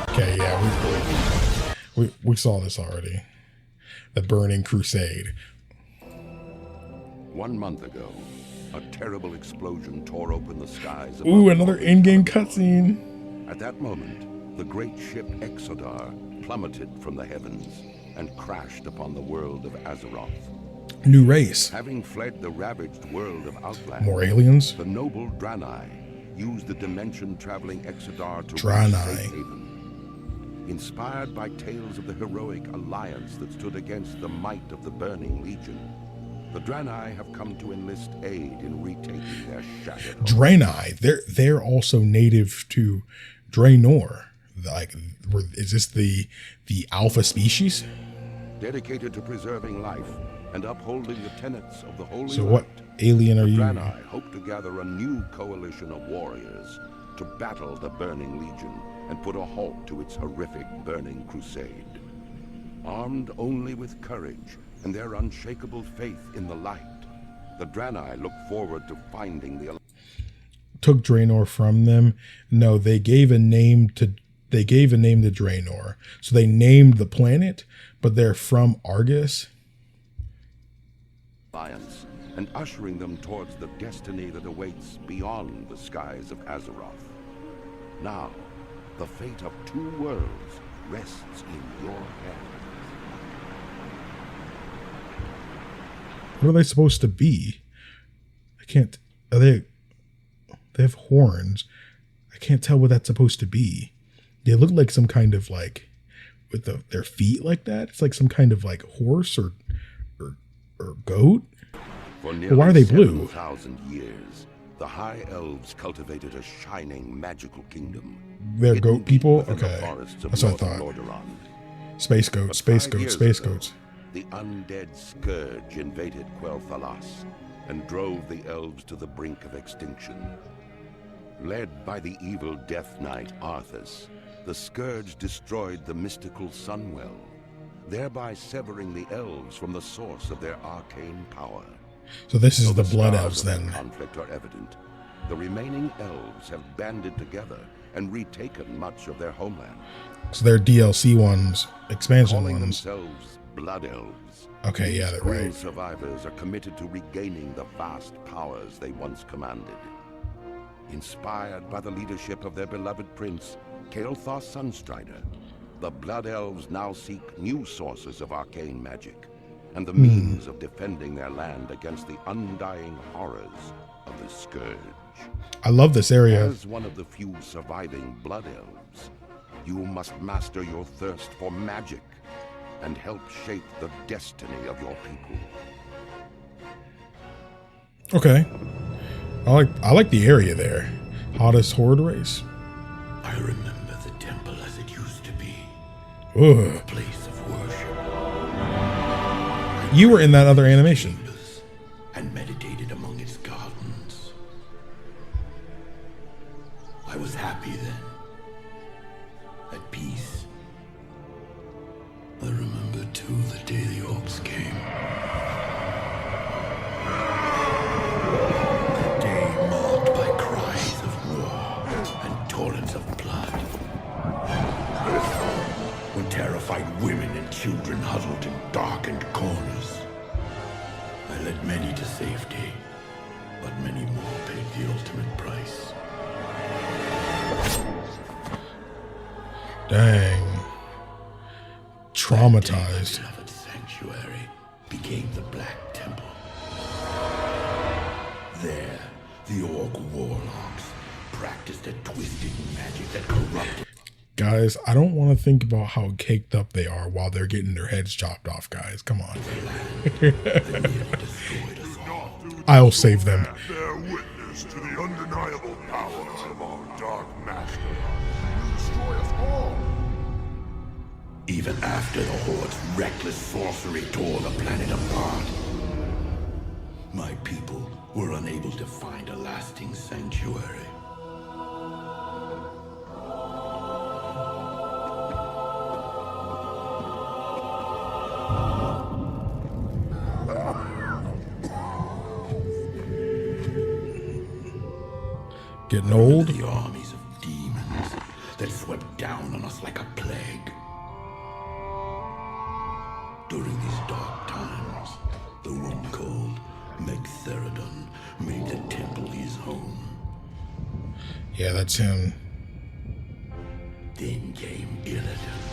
Okay, yeah, we saw this already. The Burning Crusade. 1 month ago, a terrible explosion tore open the skies. Ooh, another in-game cutscene. At that moment, the great ship Exodar plummeted from the heavens and crashed upon the world of Azeroth. New race. Having fled the ravaged world of Outland, more aliens. The noble Draenei used the dimension-traveling Exodar to Draenei. reach safe haven. Inspired by tales of the heroic alliance that stood against the might of the Burning Legion, the Draenei have come to enlist aid in retaking their shattered home. Draenei, they're also native to Draenor. Like, is this the alpha species? Dedicated to preserving life and upholding the tenets of the Holy So Light, what alien are the you? Draenei hope to gather a new coalition of warriors to battle the Burning Legion and put a halt to its horrific Burning Crusade. Armed only with courage and their unshakable faith in the light, the Draenei look forward to finding the... Took Draenor from them? No, they gave a name to Draenor. So they named the planet, but they're from Argus. Alliance, and ushering them towards the destiny that awaits beyond the skies of Azeroth. Now, the fate of 2 worlds rests in your hands. What are they supposed to be? I can't. They have horns. I can't tell what that's supposed to be. They look like some kind of like with their feet like that. It's like some kind of like horse or goat. For Why are they blue? 7,000 years, the High Elves cultivated a shining magical kingdom. They're goat people? Within the Okay. forests of That's what I thought. Lordaeron. Space goats, But space 5 goats, years space ago, goats. The undead scourge invaded Quel'Thalas and drove the elves to the brink of extinction. Led by the evil Death Knight Arthas, the scourge destroyed the mystical Sunwell, thereby severing the elves from the source of their arcane power. So this is Though the Blood scars Elves of their then. conflict are evident. The remaining elves have banded together and retaken much of their homeland. So they're DLC ones, expansion Calling ones. themselves Blood Elves. Okay, yeah, These they're cruel right. survivors are committed to regaining the vast powers they once commanded. Inspired by the leadership of their beloved prince, Kael'thas Sunstrider, the Blood Elves now seek new sources of arcane magic and the means of defending their land against the undying horrors of the Scourge. I love this area. As one of the few surviving Blood Elves, you must master your thirst for magic and help shape the destiny of your people. Okay. I like the area there. Hottest Horde race. I remember the temple as it used to be. Ugh. A place of worship. You were in that other animation. And meditated among its gardens. I was happy then. At peace. I remember too the day the orcs came. A day marked by cries of war and torrents of blood. When terrified women and children huddled in darkened corners. I led many to safety, but many more paid the ultimate price. Dang. Traumatized. The beloved sanctuary became the Black Temple. There, the orc warlocks practiced a twisted magic that corrupted. Guys, I don't want to think about how caked up they are while they're getting their heads chopped off, guys. Come on. I'll save them. Bear witness to the undeniable power of our Dark Master. You destroy us all. Even after the Horde's reckless sorcery tore the planet apart, my people were unable to find a lasting sanctuary. Getting old? The armies of demons that swept down on us like a plague. During these dark times, the one called Megtheridon made the temple his home. Yeah, that's him. Then came Illidan.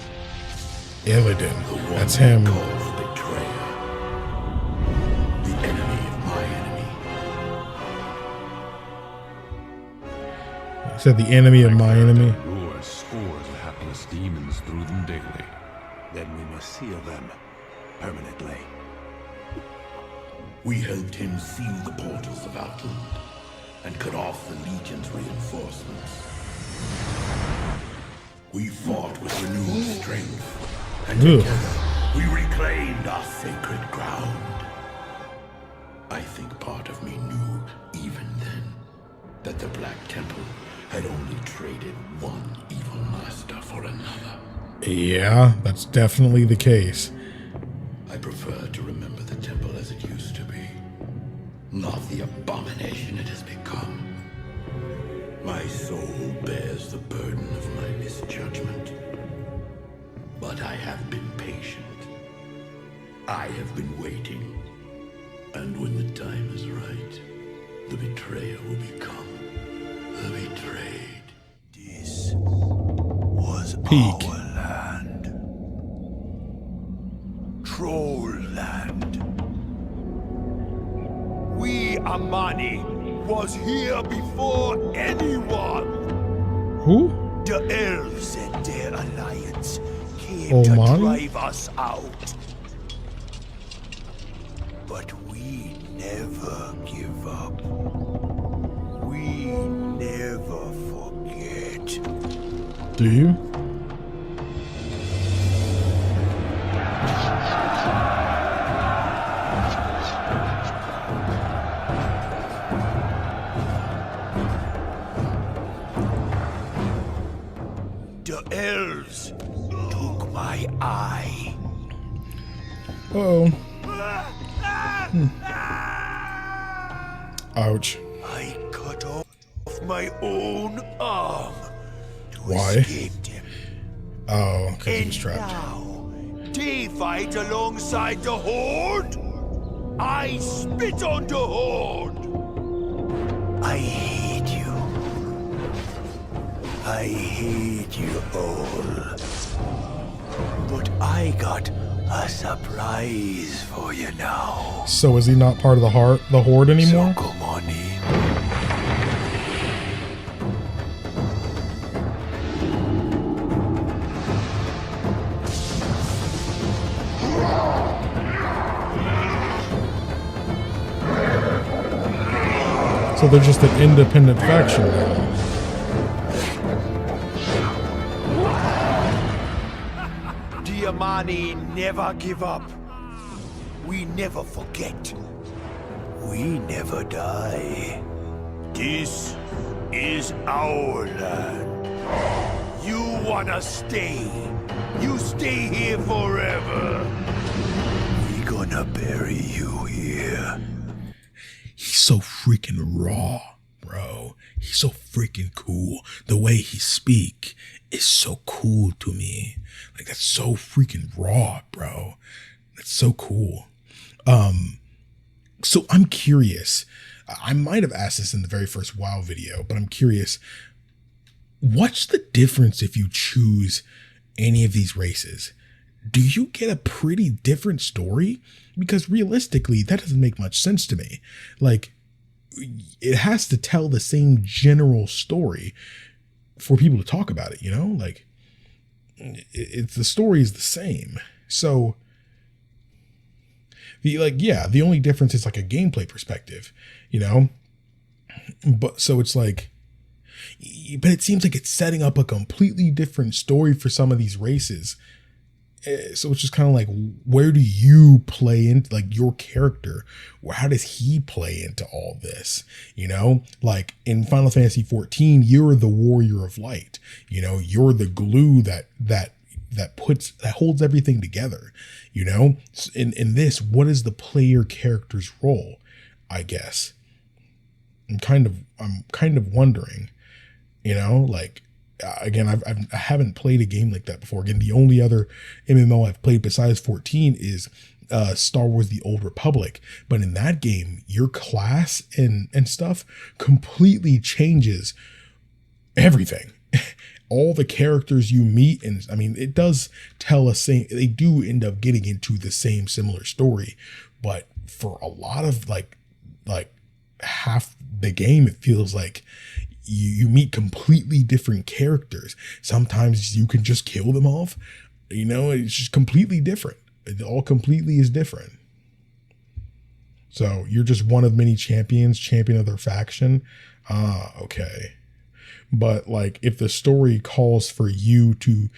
Illidan, that's him. Betrayer. The enemy of my enemy. He said the enemy of my enemy. Lure scores of hapless demons through them daily. Then we must seal them permanently. We helped him seal the portals of Outland and cut off the Legion's reinforcements. We fought with renewed strength, and together we reclaimed our sacred ground. I think part of me knew, even then, that the Black Temple had only traded one evil master for another. Yeah, that's definitely the case. I prefer to remember the temple as it used to be, not the abomination it has become. My soul bears the burden of my misjudgment, but I have been patient. I have been waiting, and when the time is right, the betrayer will become the betrayed. This was Peak. our land. Troll land. We, Amani, was here before anyone. Who? The elves and their alliance came Oh, to man. drive us out. But we never give up. We never forget. Do you? The elves took my eye. Uh-oh. Ouch. I cut off my own arm to Why? escape them. Oh, because he was And trapped. now, they fight alongside the Horde? I spit on the Horde! I hate you. I hate you all. But I got a surprise for you now. So is he not part of the Horde anymore? So come on in. So they're just an independent faction now. The Amani never give up. We never forget. We never die. This is our land. You wanna stay. You stay here forever. We gonna bury you here. He's so freaking raw, bro. He's so freaking cool. The way he speak is so cool to me. Like, that's so freaking raw, bro. That's so cool. So I'm curious. I might have asked this in the very first WoW video, but I'm curious. What's the difference if you choose any of these races? Do you get a pretty different story? Because realistically, that doesn't make much sense to me. Like, it has to tell the same general story for people to talk about it, you know? Like, the story is the same. So, the only difference is like a gameplay perspective, you know? But so it's like, but it seems like it's setting up a completely different story for some of these races. So it's just kind of like, where do you play into, like, your character? How does he play into all this? You know, like in Final Fantasy 14, you're the warrior of light. You know, you're the glue that holds everything together. You know, in this, what is the player character's role? I guess. I'm kind of wondering, you know, like, again, I haven't played a game like that before. Again, the only other MMO I've played besides 14 is Star Wars: The Old Republic. But in that game, your class and stuff completely changes everything. All the characters you meet, and I mean, it does tell they do end up getting into the same similar story, but for a lot of like half the game, it feels like you meet completely different characters. Sometimes you can just kill them off, you know, it's just completely different. It all completely is different. So you're just one of many champions, champion of their faction. Okay. But like, if the story calls for you to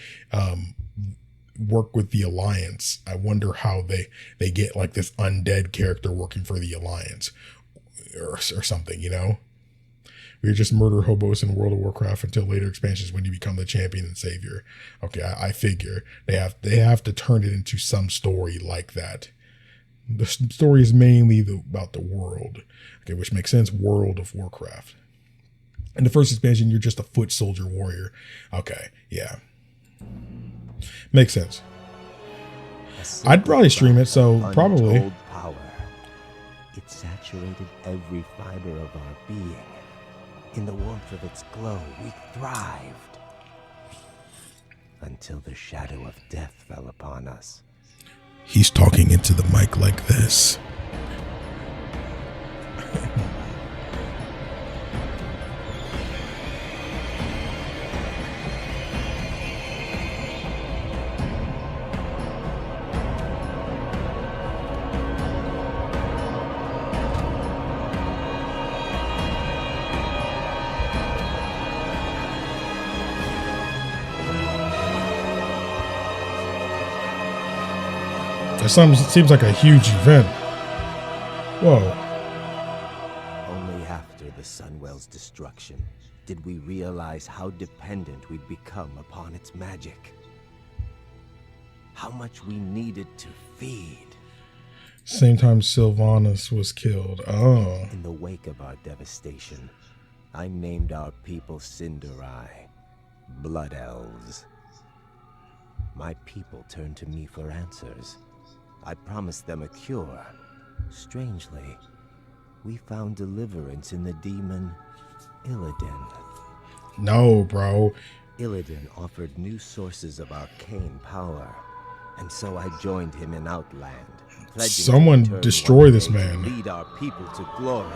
work with the Alliance, I wonder how they get like this undead character working for the Alliance or something, you know? We're just murder hobos in World of Warcraft until later expansions when you become the champion and savior. Okay, I figure they have to turn it into some story like that. The story is mainly about the world, okay, which makes sense. World of Warcraft. In the first expansion, you're just a foot soldier warrior. Okay, yeah, makes sense. I'd probably stream it, so probably. Power. It saturated every fiber of our being. In the warmth of its glow, we thrived. Until the shadow of death fell upon us. He's talking into the mic like this. Seems like a huge event. Whoa. Only after the Sunwell's destruction did we realize how dependent we'd become upon its magic. How much we needed to feed. Same time Sylvanas was killed. Oh. In the wake of our devastation, I named our people Cinderai, Blood Elves. My people turned to me for answers. I promised them a cure. Strangely, we found deliverance in the demon Illidan. No, bro. Illidan offered new sources of arcane power, and so I joined him in Outland. Someone destroy this man. To lead our people to glory.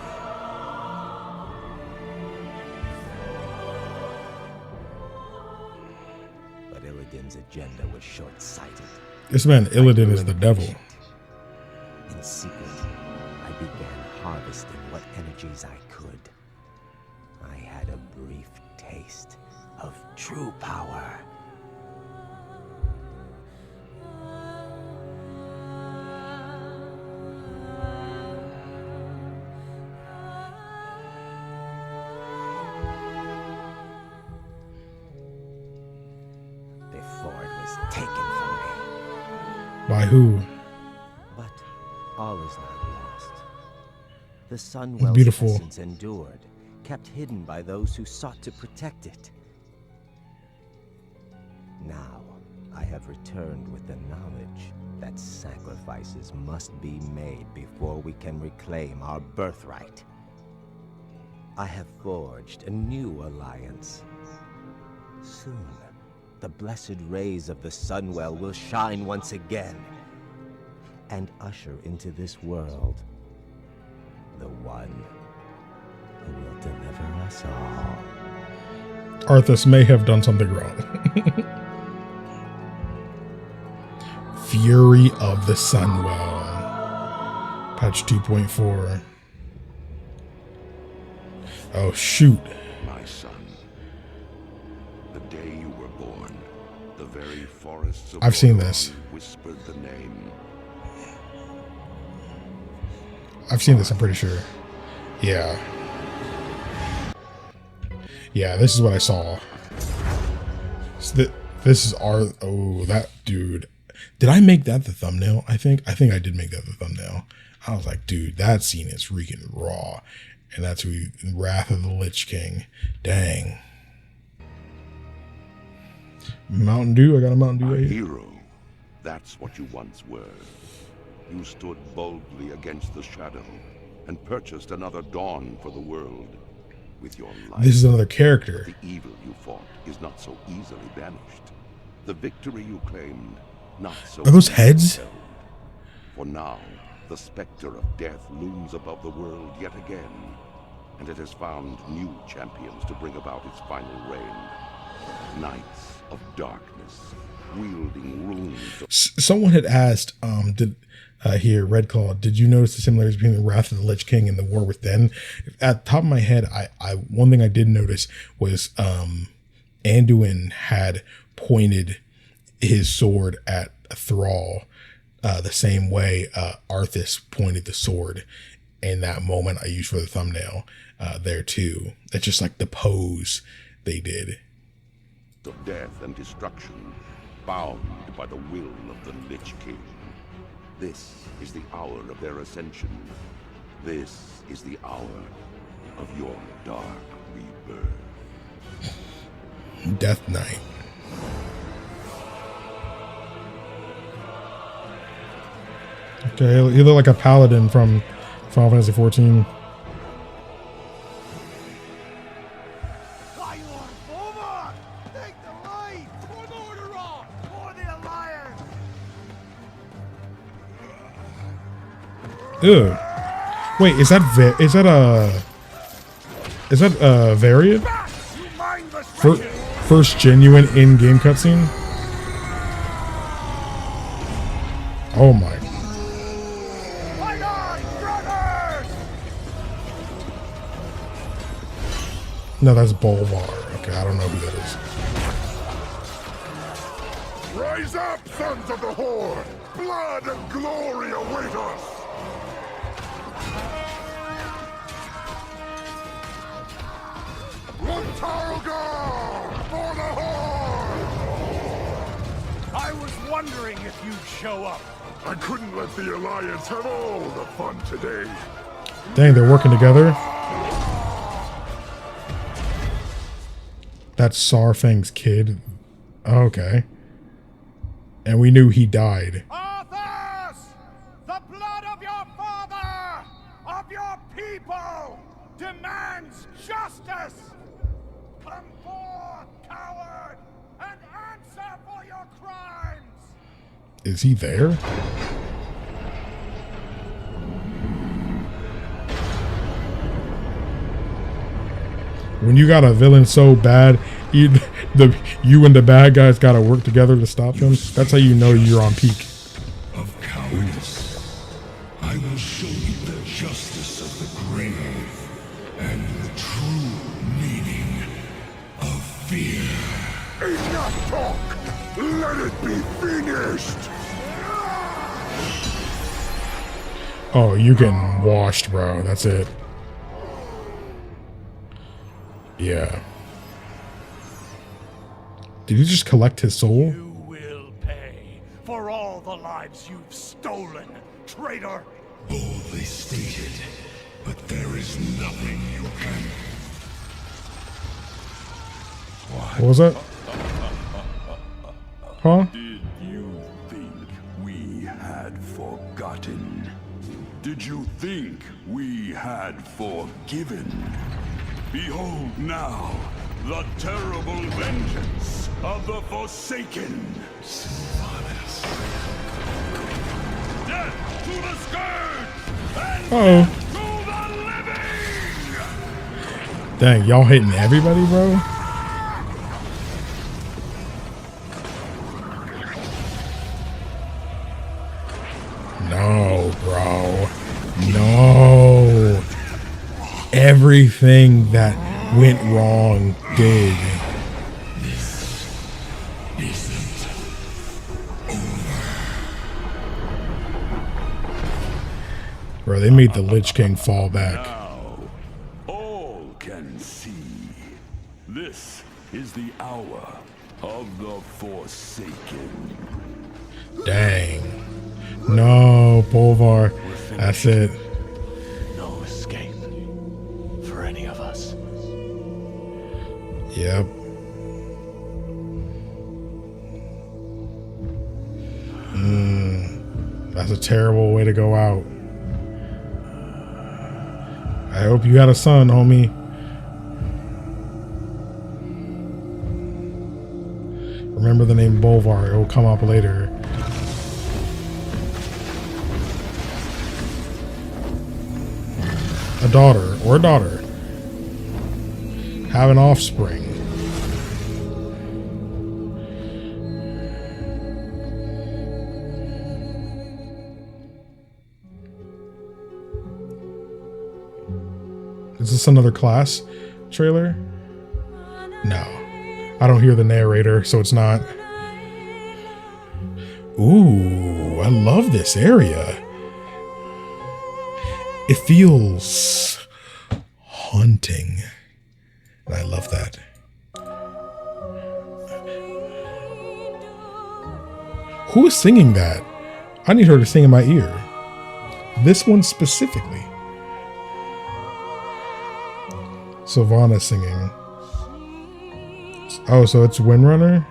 But Illidan's agenda was short-sighted. This man, Illidan, is the devil. In secret, I began harvesting what energies I could. I had a brief taste of true power. Before it was taken from me. By who? But all is not lost. The Sunwell's beautiful. essence endured, kept hidden by those who sought to protect it. Now, I have returned with the knowledge that sacrifices must be made before we can reclaim our birthright. I have forged a new alliance. Soon, the blessed rays of the Sunwell will shine once again and usher into this world the one who will deliver us all. Arthas may have done something wrong. Fury of the Sunwell. Patch 2.4. Oh, shoot. My son, the day you were born, the very forests of I've seen this. whispered the name. I've seen this, I'm pretty sure. Yeah. Yeah, this is what I saw. So this is our... Oh, that dude. Did I make that the thumbnail? I think I did make that the thumbnail. I was like, dude, that scene is freaking raw. And that's Wrath of the Lich King. Dang. Mountain Dew. I got a Mountain Dew right here. Hero. That's what you once were. You stood boldly against the shadow and purchased another dawn for the world with your life. This is another character. The evil you fought is not so easily banished. The victory you claimed, not so. Are those heads? Held. For now, the specter of death looms above the world yet again, and it has found new champions to bring about its final reign. Knights of darkness, wielding runes. Someone had asked, here, Redclaw, did you notice the similarities between the Wrath of the Lich King and the War Within? At the top of my head, I one thing I did notice was Anduin had pointed his sword at Thrall the same way Arthas pointed the sword in that moment I used for the thumbnail there too. That's just like the pose they did. Of death and destruction, bound by the will of the Lich King. This is the hour of their ascension. This is the hour of your dark rebirth. Death Knight. Okay, he looked like a paladin from Final Fantasy 14. Ew. Wait, is that Variant? First genuine in-game cutscene? Oh my. No, that's Bolvar. Okay, I don't know who that is. Rise up, sons of the Horde! Blood and glory await us! For the Horde! I was wondering if you'd show up. I couldn't let the Alliance have all the fun today. Dang, they're working together. That's Sarfang's kid. Okay. And we knew he died. Arthas! The blood of your father, of your people, demands justice! Come forth, coward, and answer for your crimes! Is he there? When you got a villain so bad, you and the bad guys gotta work together to stop him. That's how you know you're on peak. Of cowardice, I will show you the justice of the grave and the true meaning of fear. Enough talk! Let it be finished! Oh, you getting washed, bro. That's it. Yeah. Did you just collect his soul? You will pay for all the lives you've stolen, traitor! Boldly stated, but there is nothing you can... What was that? Huh? Did you think we had forgotten? Did you think we had forgiven? Behold now, the terrible vengeance of the Forsaken. Sylvanas. Death to the scourge! And death to the living! Dang, y'all hitting everybody, bro? No, bro. No. Everything that went wrong did. This isn't over. Bro, they made the Lich King fall back. Now, all can see. This is the hour of the Forsaken. Dang. No, Bolvar. That's it. No escape. That's a terrible way to go out. I hope you had a son, homie. Remember the name Bolvar. It will come up later. A daughter or a daughter. Have an offspring. Is this another class trailer? No. I don't hear the narrator, so it's not. Ooh, I love this area. It feels haunting. And I love that. Who is singing that? I need her to sing in my ear. This one specifically. Sylvana singing. Oh, so it's Windrunner?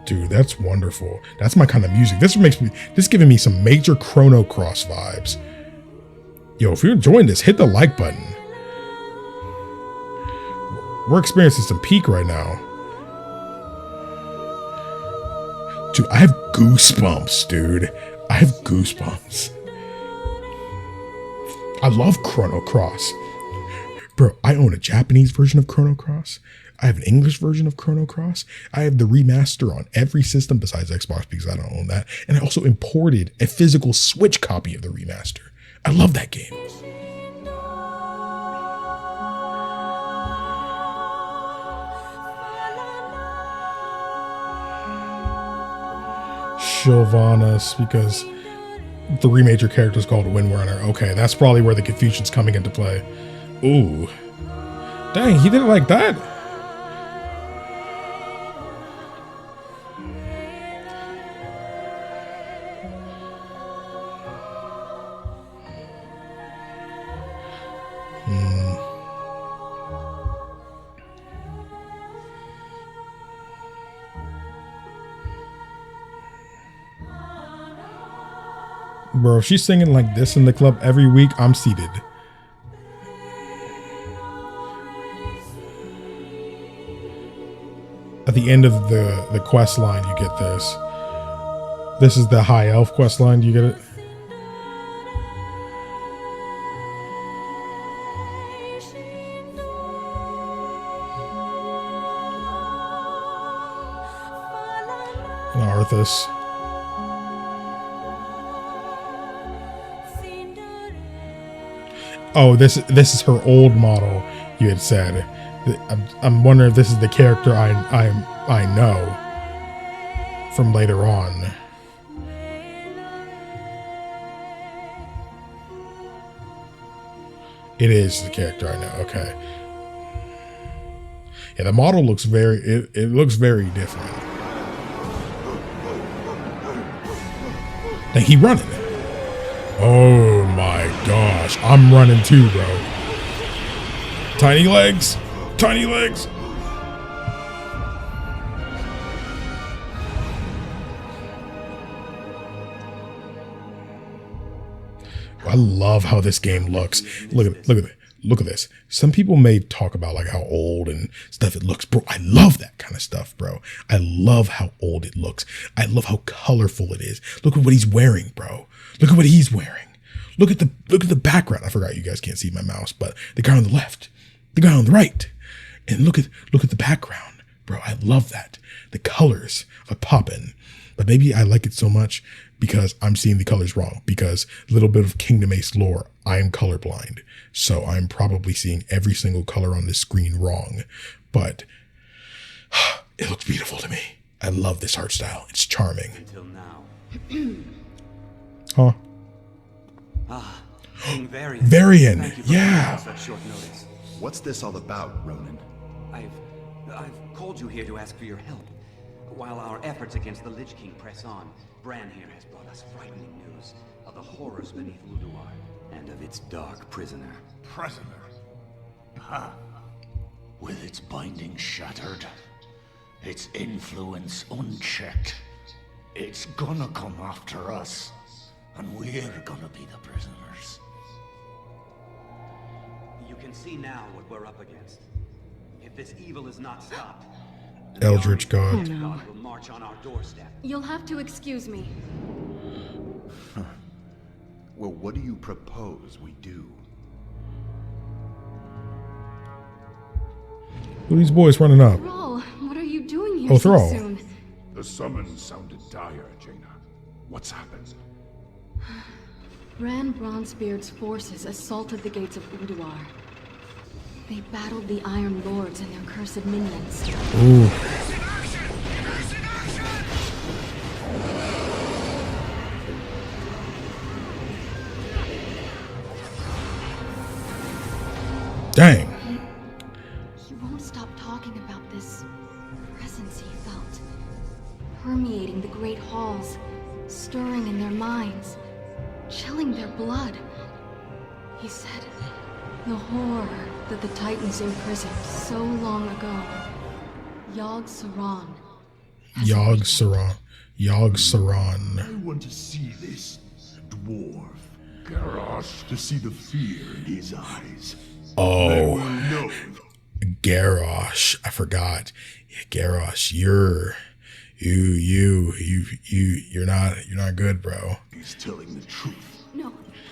Dude, that's wonderful. That's my kind of music. This giving me some major Chrono Cross vibes. Yo, if you're enjoying this, hit the like button. We're experiencing some peak right now. Dude, I have goosebumps, dude. I have goosebumps. I love Chrono Cross. Bro, I own a Japanese version of Chrono Cross. I have an English version of Chrono Cross. I have the remaster on every system besides Xbox because I don't own that. And I also imported a physical Switch copy of the remaster. I love that game. Sylvanas, because the major character is called Windrunner. Okay, that's probably where the confusion's coming into play. Ooh. Dang, he did it like that? Bro, if she's singing like this in the club every week, I'm seated. At the end of the quest line, you get this. This is the High Elf quest line. Do you get it? And Arthas. Oh, this is her old model. You had said. I'm wondering if this is the character I know from later on. It is the character I know. Okay. Yeah, the model looks it looks very different. Like he running. Oh my gosh, I'm running too, bro. Tiny legs, tiny legs. I love how this game looks. Look at this. Some people may talk about like how old and stuff it looks, bro. I love that kind of stuff, bro. I love how old it looks. I love how colorful it is. Look at what he's wearing, bro. Look at what he's wearing. Look at the background. I forgot you guys can't see my mouse, but the guy on the left, the guy on the right, and look at the background, bro. I love that. The colors are popping, but maybe I like it so much because I'm seeing the colors wrong. Because a little bit of KingdomAce lore, I am colorblind, so I'm probably seeing every single color on this screen wrong. But it looks beautiful to me. I love this art style. It's charming. Until now. Huh? King Varian. Varian, Thank you for yeah. such short notice. What's this all about, Ronan? I've called you here to ask for your help. While our efforts against the Lich King press on, Bran here has brought us frightening news of the horrors beneath Ulduar and of its dark prisoner. Prisoner? Huh. With its binding shattered, its influence unchecked, it's gonna come after us, and we're gonna be the prisoners. You can see now what we're up against. If this evil is not stopped, Eldritch God. God will march on our doorstep. You'll have to excuse me. Well, what do you propose we do? Who are these boys running up? Thrall, what are you doing here Oh, so Thrall. soon? The summons sounded dire, Jaina. What's happened? Bran Bronzebeard's forces assaulted the gates of Ulduar. They battled the Iron Lords and their cursed minions. Ooh. Dang. He won't stop talking about this presence he felt, permeating the great halls, stirring in their minds, chilling their blood. He said the horror that the Titans imprisoned so long ago. Yogg-Saron. Yogg-Saron. I want to see this dwarf, Garrosh, to see the fear in his eyes. Oh, Garrosh. I forgot. Yeah, Garrosh, you're not good, bro. He's telling the truth.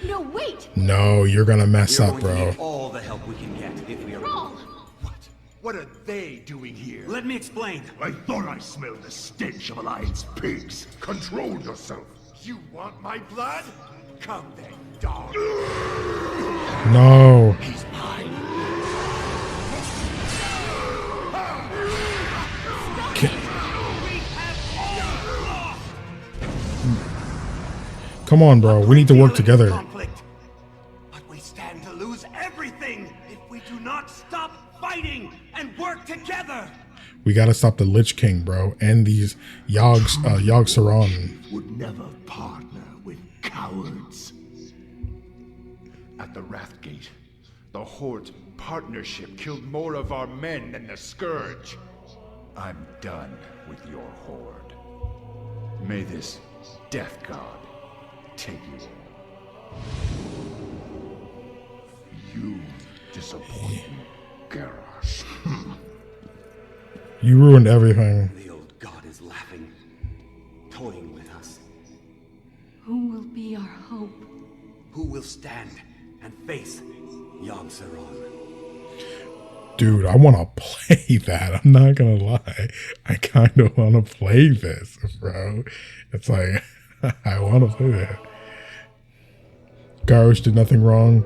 No, wait! No, you're gonna mess up, We're going to bro. need all the help we can get if we are. Thrall! What are they doing here? Let me explain. I thought I smelled the stench of Alliance pigs. Control yourself. You want my blood? Come then, dog. No. He's mine. Come on, bro. We need to work together. But we stand to lose everything if we do not stop fighting and work together. We gotta stop the Lich King, bro, and these Yogg-Saron. Would never partner with cowards. At the Wrathgate, the Horde's partnership killed more of our men than the Scourge. I'm done with your Horde. May this Death God take you all. You disappoint me, Garrosh. You ruined everything. The old god is laughing, toying with us. Who will be our hope? Who will stand and face Yogg-Saron? Dude, I want to play that. I'm not gonna lie. I kind of want to play this, bro. It's like, I want to play that. Garrosh did nothing wrong.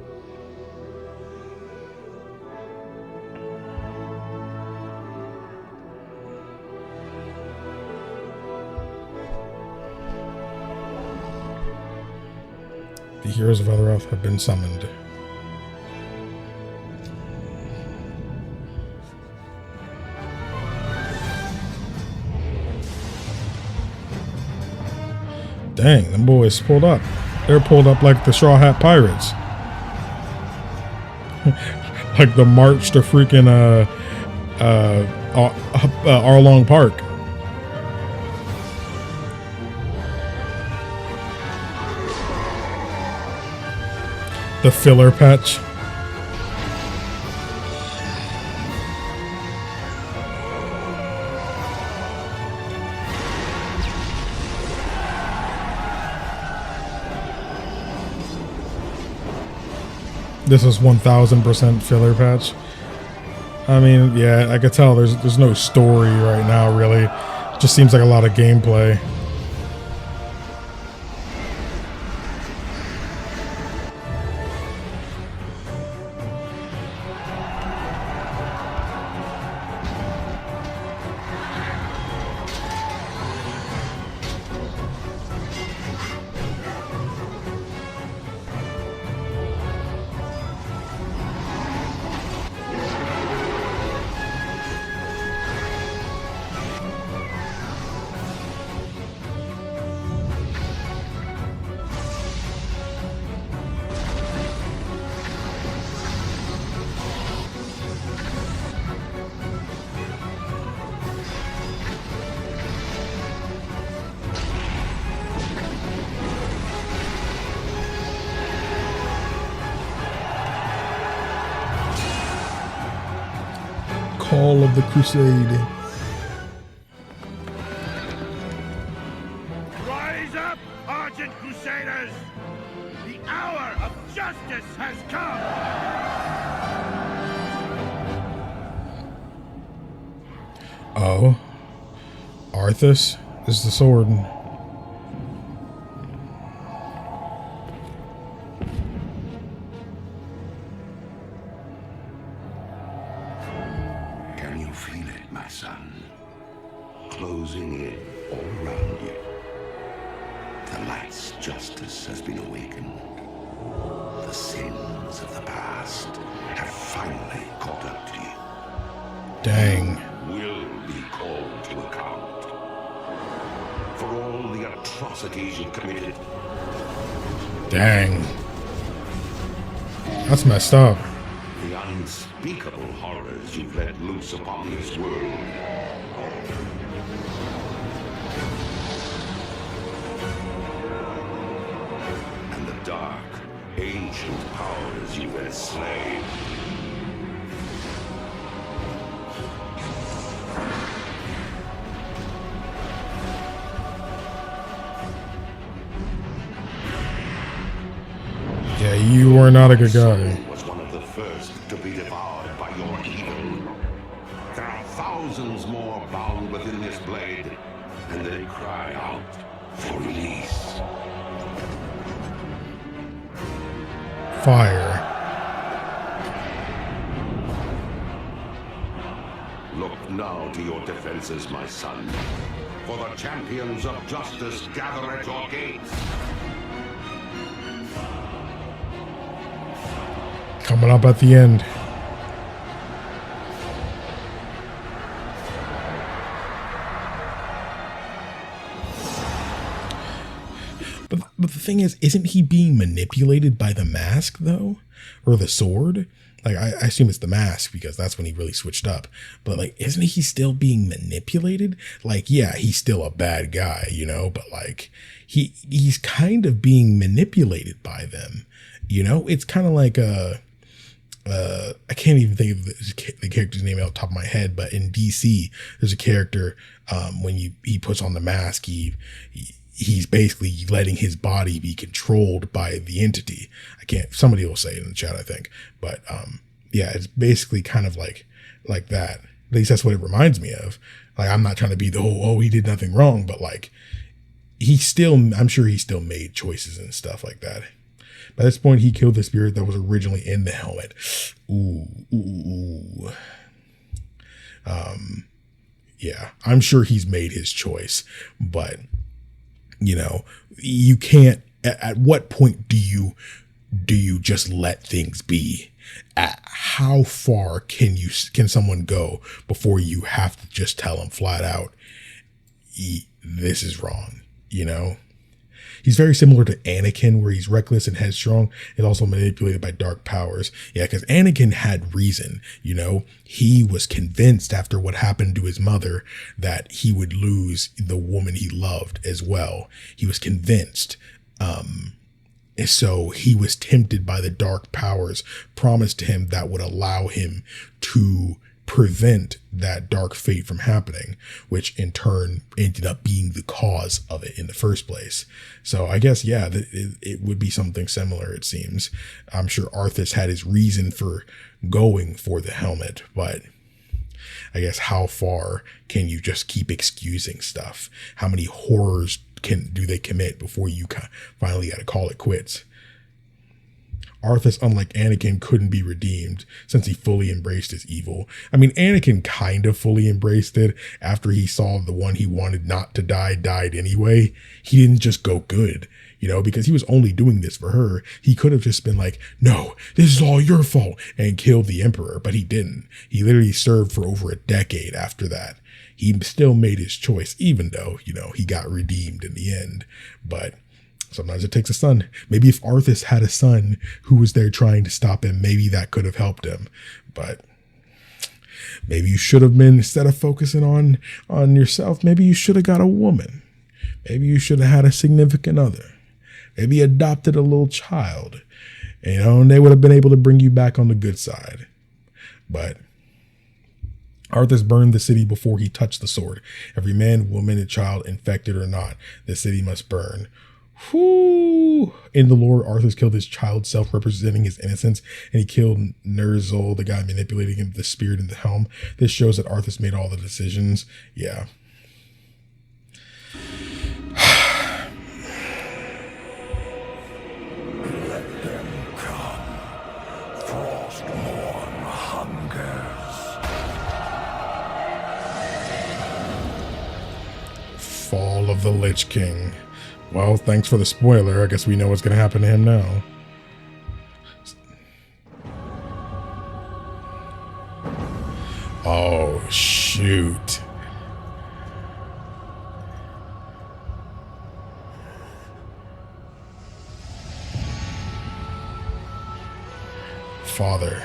The heroes of Elroth have been summoned. Dang, them boys pulled up. They're pulled up like the Straw Hat Pirates. Like the march to freaking Arlong Park. The filler patch. This is 1000% filler patch. I mean, yeah, I could tell there's no story right now, really. It just seems like a lot of gameplay. call of the Crusade. Rise up, Argent Crusaders! The hour of justice has come! Oh. Arthas? This is the sword. Can you feel it, my son? Closing in all around you. The light's justice has been awakened. The sins of the past have finally caught up to you. Dang. Will be called to account for all the atrocities you've committed. Dang. That's messed up. The unspeakable horrors you've let loose upon this world. And the dark, ancient powers you've enslaved. Yeah, you are not a good guy. Was one of the first to be devoured by your evil. There are thousands more bound within this blade, and they cry out for release. Fire. Look now to your defenses, my son, for the champions of justice gather at your gates. Coming up at the end. But the thing is, isn't he being manipulated by the mask, though? Or the sword? Like, I assume it's the mask, because that's when he really switched up. But, like, isn't he still being manipulated? Like, yeah, he's still a bad guy, you know? But, like, he's kind of being manipulated by them, you know? It's kind of like a... I can't even think of the character's name off the top of my head, but in DC, there's a character, when he puts on the mask, he's basically letting his body be controlled by the entity. Somebody will say it in the chat, I think. But, yeah, it's basically kind of like that. At least that's what it reminds me of. Like, I'm not trying to be the whole, oh, he did nothing wrong, but like, I'm sure he still made choices and stuff like that. By this point, he killed the spirit that was originally in the helmet. Ooh. Yeah, I'm sure he's made his choice, but you know, you can't. At what point do you just let things be? At how far can someone go before you have to just tell them flat out, this is wrong? You know. He's very similar to Anakin, where he's reckless and headstrong and also manipulated by dark powers. Yeah, because Anakin had reason, you know. He was convinced after what happened to his mother that he would lose the woman he loved as well. He was convinced. And so he was tempted by the dark powers promised to him that would allow him to prevent that dark fate from happening, which in turn ended up being the cause of it in the first place. So I guess, yeah, it would be something similar, it seems. I'm sure Arthas had his reason for going for the helmet, but I guess how far can you just keep excusing stuff? How many horrors do they commit before you finally got to call it quits? Arthas, unlike Anakin, couldn't be redeemed since he fully embraced his evil. I mean, Anakin kind of fully embraced it after he saw the one he wanted not to die died anyway. He didn't just go good, you know, because he was only doing this for her. He could have just been like, no, this is all your fault, and killed the Emperor, but he didn't. He literally served for over a decade after that. He still made his choice, even though, you know, he got redeemed in the end. But sometimes it takes a son. Maybe if Arthas had a son who was there trying to stop him, maybe that could have helped him. But maybe you should have been, instead of focusing on yourself, maybe you should have got a woman. Maybe you should have had a significant other. Maybe adopted a little child. You know, and they would have been able to bring you back on the good side. But Arthas burned the city before he touched the sword. Every man, woman, and child, infected or not, the city must burn. Whoo! In the lore, Arthas killed his child self, representing his innocence, and he killed Ner'zhul, the guy manipulating him, the spirit in the helm. This shows that Arthas made all the decisions. Yeah. Let them come. Frostmourne hungers. Fall of the Lich King. Well, thanks for the spoiler. I guess we know what's going to happen to him now. Oh, shoot. Father.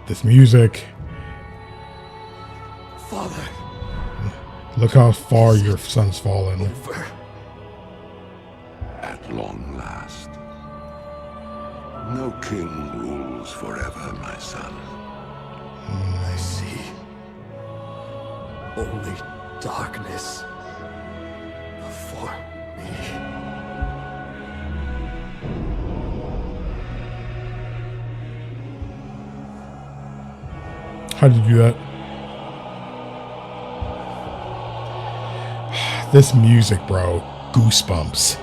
This music. Father. Look how far your son's fallen. At long last. No king rules forever, my son. I see. Only darkness before me. How did you do that? This music, bro. Goosebumps.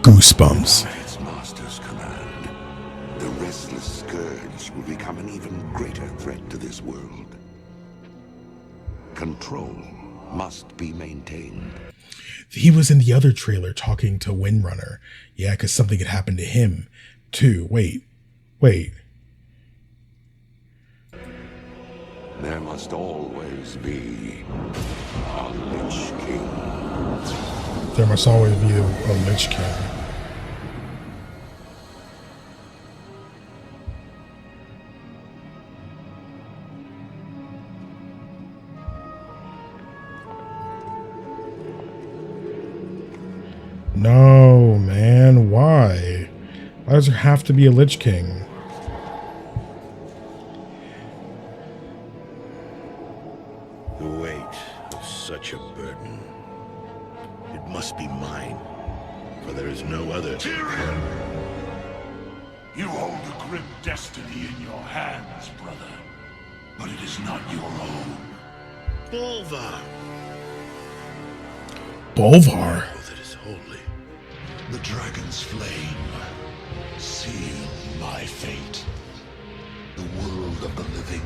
Goosebumps. At its master's command, the restless scourge will become an even greater threat to this world. Control must be maintained. He was in the other trailer talking to Windrunner. Yeah, because something had happened to him, too. Wait. There must always be a Lich King. There must always be a Lich King. No, man. Why? Why does there have to be a Lich King? The weight of such a burden. It must be mine, for there is no other. Tyrion! You hold a grim destiny in your hands, brother. But it is not your own. Bolvar! Bolvar? Oh, that is holy. The dragon's flame sealed my fate. The world of the living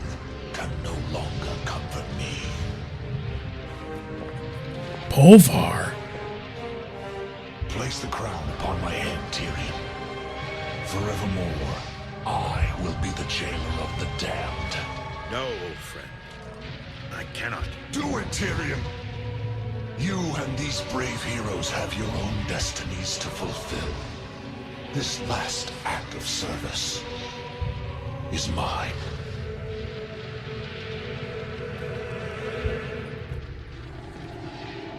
can no longer comfort me. Bolvar? Place the crown upon my head, Tyrion. Forevermore, I will be the jailer of the damned. No, old friend. I cannot. Do it, Tyrion! You and these brave heroes have your own destinies to fulfill. This last act of service is mine.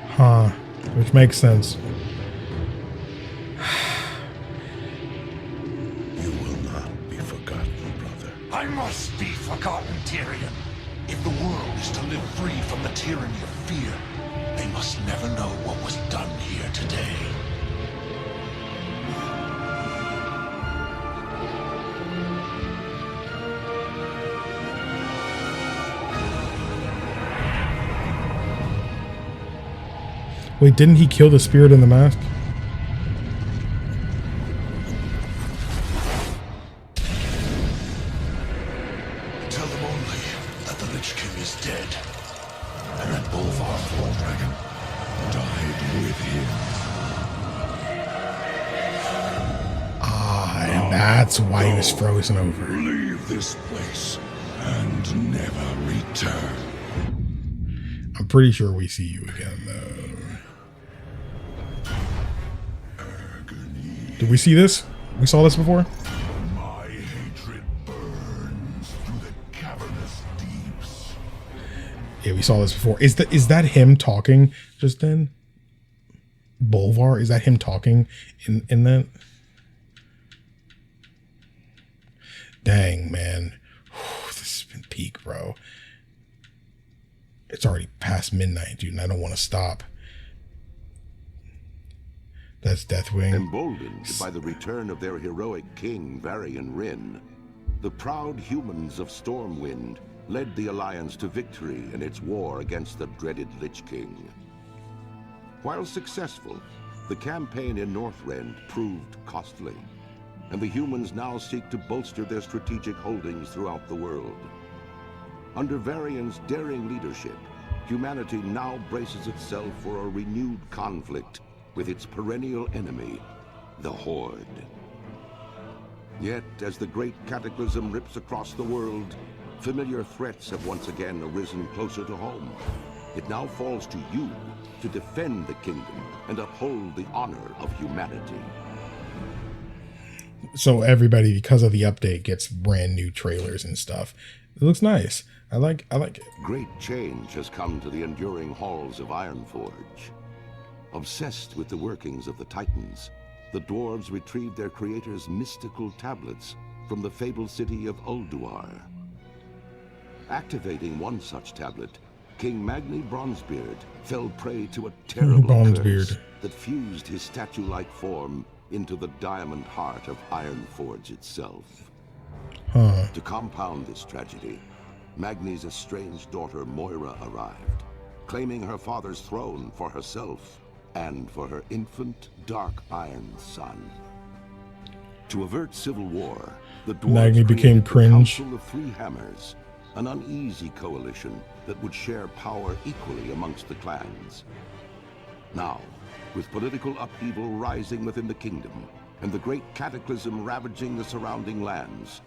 Huh. Which makes sense. You will not be forgotten, brother. I must be forgotten, Tyrion. If the world is to live free from the tyranny of fear, they must never know what was done here today. Wait, didn't he kill the spirit in the mask? Tell them only that the Lich King is dead, and that Bolvar Dragon died with him. Ah, and that's why he was frozen over. Leave this place and never return. I'm pretty sure we see you again, though. Did we see this? We saw this before? My hatred burns through the cavernous deeps. Yeah, we saw this before. Is that him talking just then? Bolvar? Is that him talking in that? Dang, man. This has been peak, bro. It's already past midnight, dude, and I don't want to stop. That's Deathwing. Emboldened by the return of their heroic king, Varian Wrynn, the proud humans of Stormwind led the Alliance to victory in its war against the dreaded Lich King. While successful, the campaign in Northrend proved costly, and the humans now seek to bolster their strategic holdings throughout the world. Under Varian's daring leadership, humanity now braces itself for a renewed conflict with its perennial enemy, the Horde. Yet, as the great cataclysm rips across the world, familiar threats have once again arisen closer to home. It now falls to you to defend the kingdom and uphold the honor of humanity. So everybody, because of the update, gets brand new trailers and stuff. It looks nice. I like it. Great change has come to the enduring halls of Ironforge. Obsessed with the workings of the Titans, the dwarves retrieved their creator's mystical tablets from the fabled city of Ulduar. Activating one such tablet, King Magni Bronzebeard fell prey to a terrible curse that fused his statue-like form into the diamond heart of Ironforge itself. To compound this tragedy, Magni's estranged daughter Moira arrived, claiming her father's throne for herself and for her infant Dark Iron son. To avert civil war, the dwarves Magni became cringe. Council of Three Hammers, an uneasy coalition that would share power equally amongst the clans. Now, with political upheaval rising within the kingdom and the great cataclysm ravaging the surrounding lands,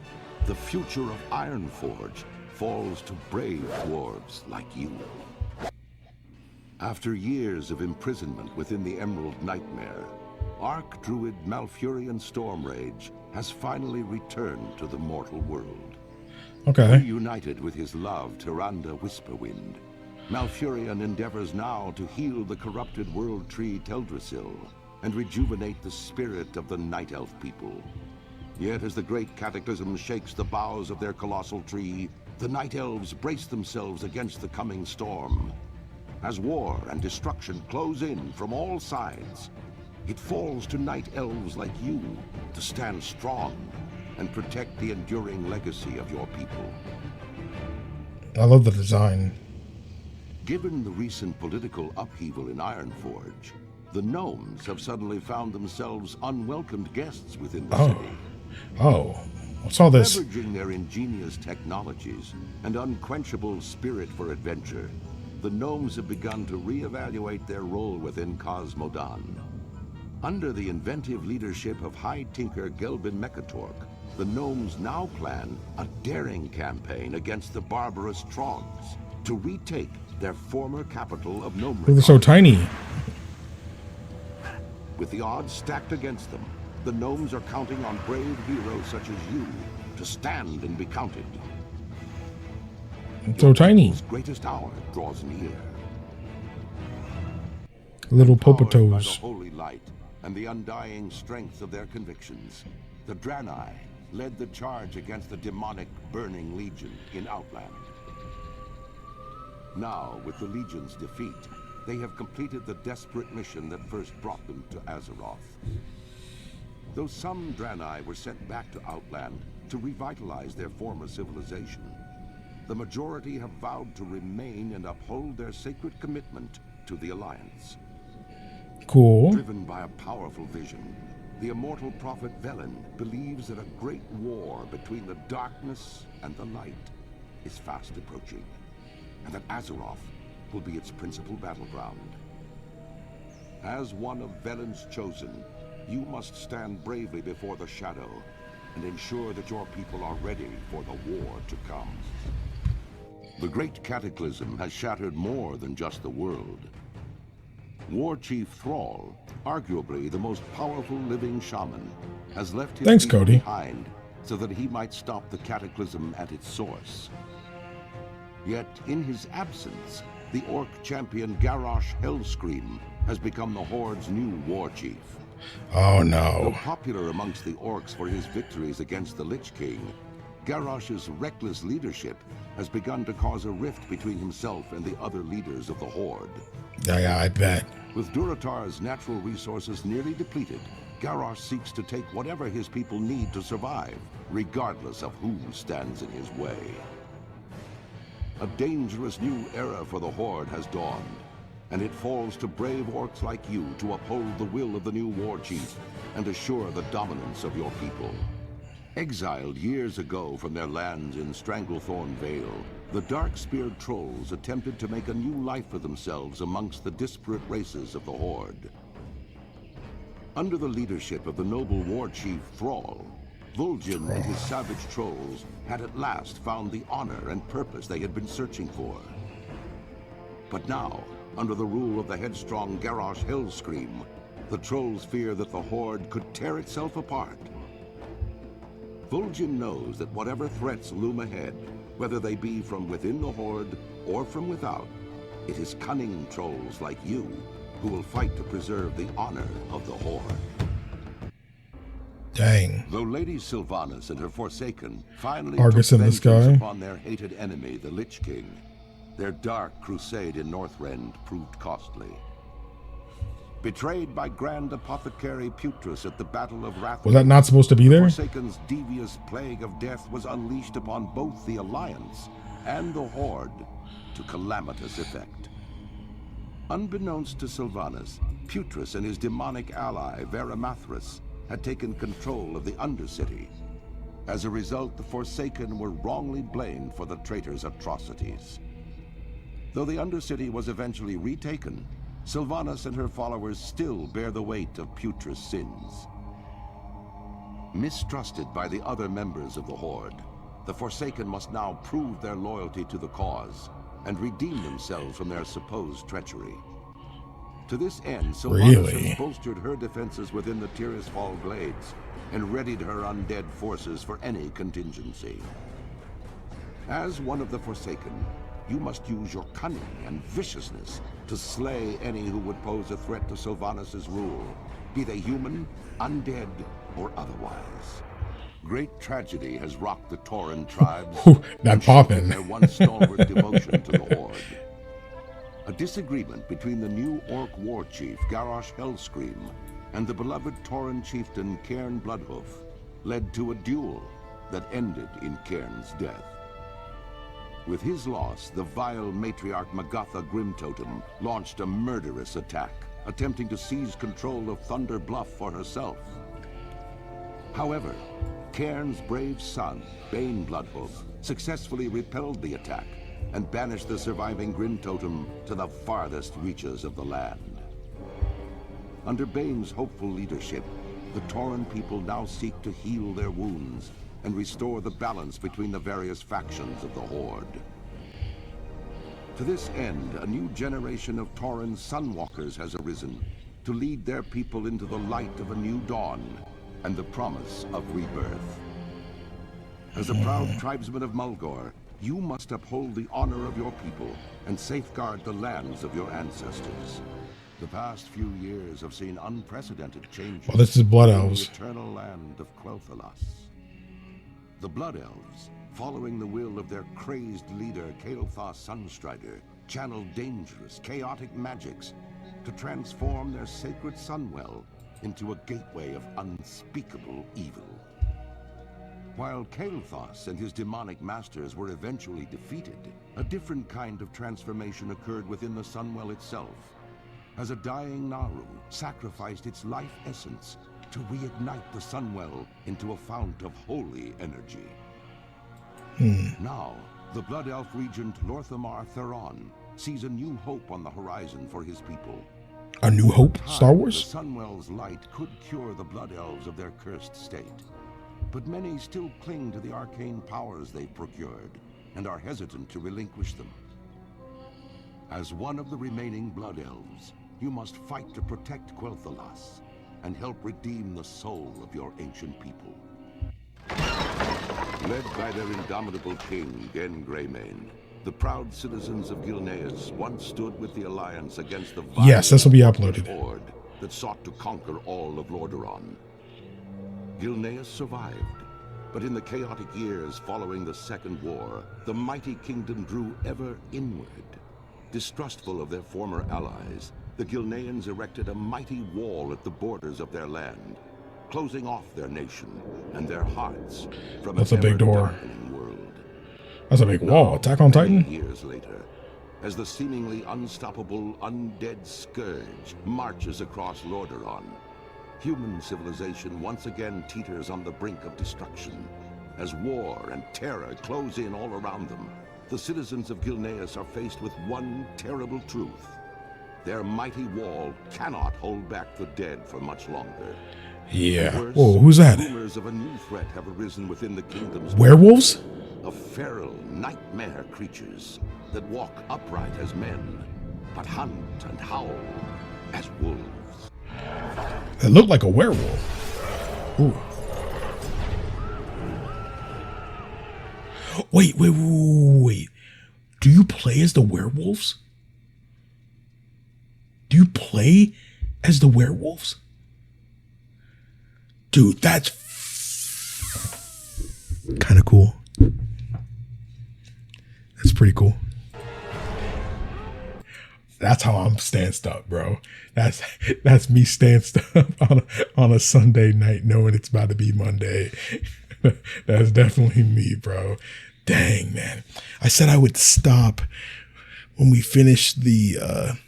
the future of Ironforge falls to brave dwarves like you. After years of imprisonment within the Emerald Nightmare, Archdruid Malfurion Stormrage has finally returned to the mortal world. Okay. Reunited with his love, Tyrande Whisperwind, Malfurion endeavors now to heal the corrupted world tree Teldrassil and rejuvenate the spirit of the Night Elf people. Yet as the great cataclysm shakes the boughs of their colossal tree, the Night Elves brace themselves against the coming storm. As war and destruction close in from all sides, it falls to Night Elves like you to stand strong and protect the enduring legacy of your people. I love the design. Given the recent political upheaval in Ironforge, the gnomes have suddenly found themselves unwelcomed guests within the city. Oh, what's all this? Leveraging their ingenious technologies and unquenchable spirit for adventure, the gnomes have begun to reevaluate their role within Cosmodan. Under the inventive leadership of High Tinker Gelbin Mekatork, the gnomes now plan a daring campaign against the barbarous Trogs to retake their former capital of Gnomeregan. They're so tiny. With the odds stacked against them, the gnomes are counting on brave heroes such as you to stand and be counted. It's so tiny. Your greatest hour draws near. Little Powered by the popotos. holy light and the undying strength of their convictions, the Draenei led the charge against the demonic Burning Legion in Outland. Now, with the Legion's defeat, they have completed the desperate mission that first brought them to Azeroth. Though some Draenei were sent back to Outland to revitalize their former civilization, the majority have vowed to remain and uphold their sacred commitment to the Alliance. Cool. Driven by a powerful vision, the immortal prophet Velen believes that a great war between the darkness and the light is fast approaching, and that Azeroth will be its principal battleground. As one of Velen's chosen, you must stand bravely before the shadow and ensure that your people are ready for the war to come. The great cataclysm has shattered more than just the world. War Chief Thrall, arguably the most powerful living shaman, has left his people behind so that he might stop the cataclysm at its source. Yet, in his absence, the Orc champion Garrosh Hellscream has become the Horde's new war chief. Oh no. Though popular amongst the Orcs for his victories against the Lich King, Garrosh's reckless leadership has begun to cause a rift between himself and the other leaders of the Horde. Yeah, I bet. With Durotar's natural resources nearly depleted, Garrosh seeks to take whatever his people need to survive, regardless of who stands in his way. A dangerous new era for the Horde has dawned, and it falls to brave orcs like you to uphold the will of the new war chief and assure the dominance of your people. Exiled years ago from their lands in Stranglethorn Vale, the dark-speared trolls attempted to make a new life for themselves amongst the disparate races of the Horde. Under the leadership of the noble war chief Thrall, Vol'jin and his savage trolls had at last found the honor and purpose they had been searching for. But now, under the rule of the headstrong Garrosh Hellscream, the trolls fear that the Horde could tear itself apart. Vol'jin knows that whatever threats loom ahead, whether they be from within the Horde or from without, it is cunning trolls like you who will fight to preserve the honor of the Horde. Dang. Though Lady Sylvanas and her Forsaken finally Argus took in the vengeance sky. upon their hated enemy, the Lich King, their dark crusade in Northrend proved costly. Betrayed by Grand Apothecary Putrus at the Battle of Wrath, Was that not supposed to be there? Forsaken's devious plague of death was unleashed upon both the Alliance and the Horde to calamitous effect. Unbeknownst to Sylvanas, Putrus and his demonic ally, Varimathras, had taken control of the Undercity. As a result, the Forsaken were wrongly blamed for the traitor's atrocities. Though the Undercity was eventually retaken, Sylvanas and her followers still bear the weight of Putrus' sins. Mistrusted by the other members of the Horde, the Forsaken must now prove their loyalty to the cause and redeem themselves from their supposed treachery. To this end, Sylvanas has bolstered her defenses within the Tirisfal Glades and readied her undead forces for any contingency. As one of the Forsaken, you must use your cunning and viciousness to slay any who would pose a threat to Sylvanas' rule, be they human, undead, or otherwise. Great tragedy has rocked the Tauren tribes, not popping. Their once stalwart devotion to the Horde. A disagreement between the new Orc war chief Garrosh Hellscream and the beloved Tauren chieftain Cairn Bloodhoof led to a duel that ended in Cairn's death. With his loss, the vile matriarch Magatha Grimtotem launched a murderous attack, attempting to seize control of Thunder Bluff for herself. However, Cairn's brave son, Bane Bloodhoof, successfully repelled the attack and banished the surviving Grimtotem to the farthest reaches of the land. Under Bane's hopeful leadership, the Tauren people now seek to heal their wounds and restore the balance between the various factions of the Horde. To this end, a new generation of Tauren Sunwalkers has arisen to lead their people into the light of a new dawn and the promise of rebirth. As a proud tribesman of Mulgore, you must uphold the honor of your people and safeguard the lands of your ancestors. The past few years have seen unprecedented changes. Well, this is Blood Elves. In the eternal land of Quel'Thalas. The Blood Elves, following the will of their crazed leader Kael'thas Sunstrider, channeled dangerous, chaotic magics to transform their sacred Sunwell into a gateway of unspeakable evil. While Kael'thas and his demonic masters were eventually defeated, a different kind of transformation occurred within the Sunwell itself, as a dying Naru sacrificed its life essence to reignite the Sunwell into a fount of holy energy. Now, the Blood Elf regent Lorthamar Theron sees a new hope on the horizon for his people. A New Hope? Star Wars? The Sunwell's light could cure the Blood Elves of their cursed state, but many still cling to the arcane powers they've procured and are hesitant to relinquish them. As one of the remaining Blood Elves, you must fight to protect Quel'Thalas and help redeem the soul of your ancient people. Led by their indomitable king, Genn Greymane, the proud citizens of Gilneas once stood with the Alliance against the Yes, this will be uploaded. Horde that sought to conquer all of Lordaeron. Gilneas survived, But in the chaotic years following the Second War, the mighty kingdom drew ever inward. Distrustful of their former allies, the Gilneans erected a mighty wall at the borders of their land, closing off their nation and their hearts from That's a big door. world. That's a big wall. Attack on Titan? Years later, as the seemingly unstoppable undead scourge marches across Lordaeron, human civilization once again teeters on the brink of destruction. As war and terror close in all around them, the citizens of Gilneas are faced with one terrible truth. Their mighty wall cannot hold back the dead for much longer. Yeah. Worse, Whoa, who's that? Rumors of a new threat have arisen within the kingdom's Werewolves? Of feral nightmare creatures that walk upright as men, but hunt and howl as wolves. It looked like a werewolf. Ooh. Wait. Do you play as the werewolves? Do you play as the werewolves? Dude, that's kind of cool. That's pretty cool. That's how I'm stanced up, bro. That's me stanced up on a Sunday night knowing it's about to be Monday. That's definitely me, bro. Dang, man. I said I would stop when we finish the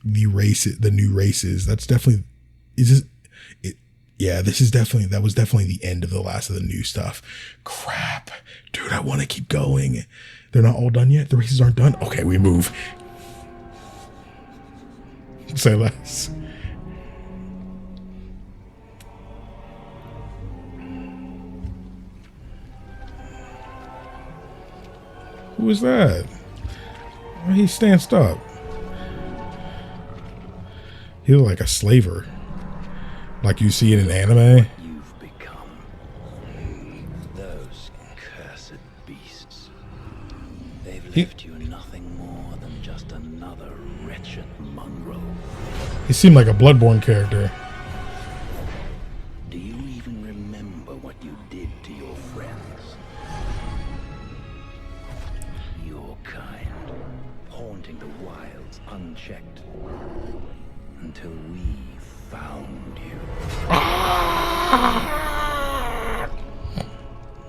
new races. That's definitely that was definitely the end of the last of the new stuff. Crap. Dude, I want to keep going. They're not all done yet? The races aren't done? Okay, we move. Say less. Who is that? He stands up. He look like a slaver. Like you see in an anime. You've become those cursed beasts. They've left you nothing more than just another wretched mongrel. He seemed like a Bloodborne character. Do you even remember what you did to your friends? Your kind, haunting the wilds unchecked, until we found you.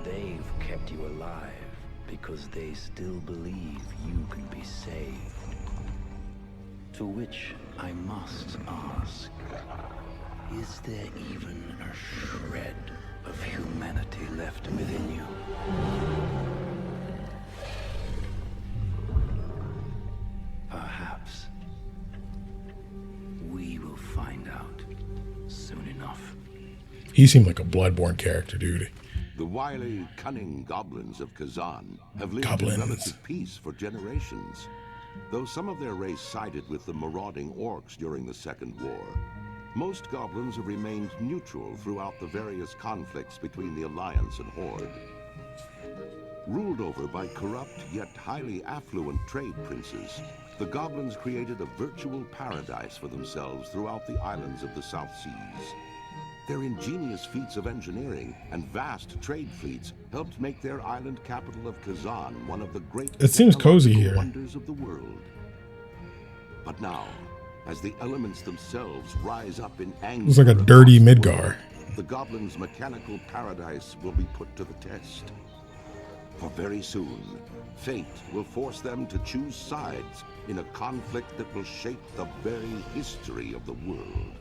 They've kept you alive because they still believe you can be saved. To which I must ask, is there even a shred of humanity left within you? Perhaps we will find out soon enough. He seemed like a Bloodborne character, dude. The wily, cunning goblins of Kazan have lived in relative peace for generations. Though some of their race sided with the marauding orcs during the Second War, most goblins have remained neutral throughout the various conflicts between the Alliance and Horde. Ruled over by corrupt yet highly affluent trade princes, the goblins created a virtual paradise for themselves throughout the islands of the South Seas. Their ingenious feats of engineering and vast trade fleets helped make their island capital of Kazan one of the great It seems cozy here. wonders of the world. But now, as the elements themselves rise up in anger, It's like a dirty Midgar. the goblins' mechanical paradise will be put to the test. For very soon, fate will force them to choose sides in a conflict that will shape the very history of the world.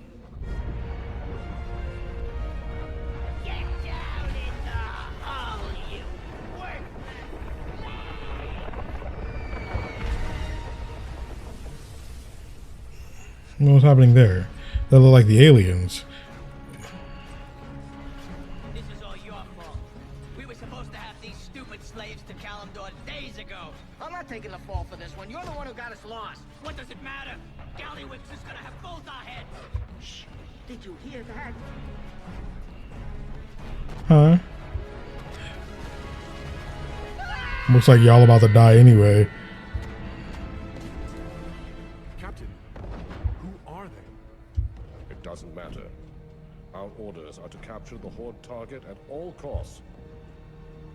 What's happening there? They look like the aliens. This is all your fault. We were supposed to have these stupid slaves to Kalimdor days ago. I'm not taking the fall for this one. You're the one who got us lost. What does it matter? Gallywix is gonna have both our heads. Shh. Did you hear that? Huh? Looks like y'all about to die anyway. Captain, who are they? It doesn't matter. Our orders are to capture the Horde target at all costs.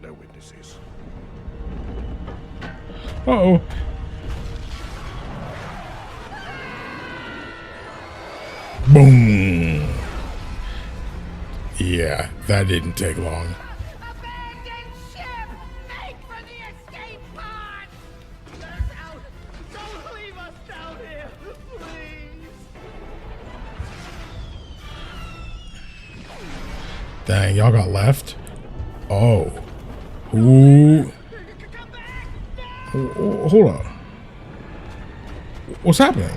No witnesses. Uh-oh. Boom. Yeah, that didn't take long. Abandon ship! Make for the escape pod! Let us out! Don't leave us down here, please! Dang, y'all got left? Oh. Ooh. Hold on. What's happening?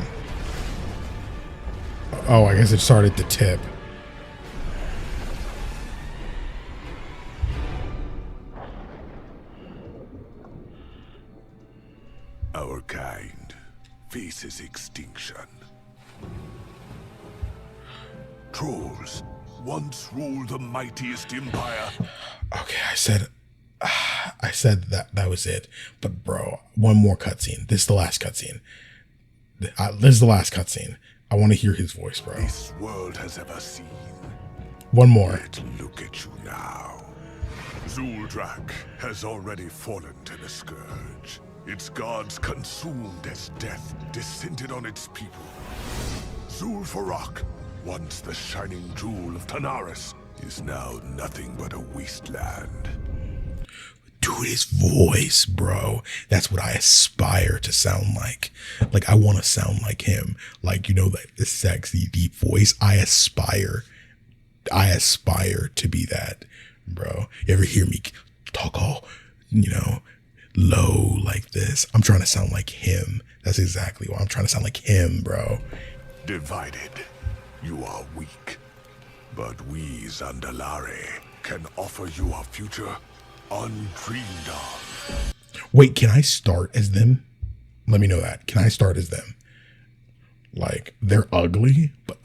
Oh, I guess it started to tip. Our kind faces extinction. Trolls once ruled the mightiest empire. Okay, I said that was it. But bro, one more cutscene. This is the last cutscene. This is the last cutscene. I want to hear his voice, bro. This world has ever seen. One more. Look at you now. Zuldrak has already fallen to the scourge. Its gods consumed as death descended on its people. Zul'Farrak, once the shining jewel of Tanaris, is now nothing but a wasteland. Dude, his voice, bro. That's what I aspire to sound like. Like, I want to sound like him. Like, you know, like the sexy, deep voice. I aspire to be that, bro. You ever hear me talk all, you know, low like this? I'm trying to sound like him. That's exactly what I'm trying to sound like him, bro. Divided, you are weak. But we, Zandalari, can offer you a future undreamed of. Wait, can I start as them? Let me know that. Can I start as them? Like, they're ugly, but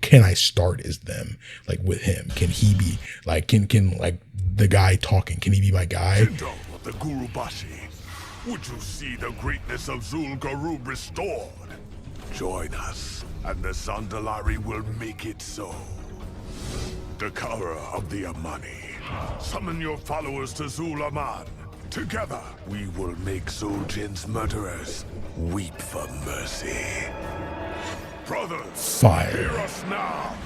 can I start as them? Like, with him? Can he be, like, can like, the guy talking, can he be my guy? Kingdom of the Gurubashi, would you see the greatness of Zul'Garub restored? Join us, and the Zandalari will make it so. Dakara of the Amani, summon your followers to Zul-Aman. Together, we will make Zul'Jin's murderers weep for mercy. Brothers, Fire. Hear us now.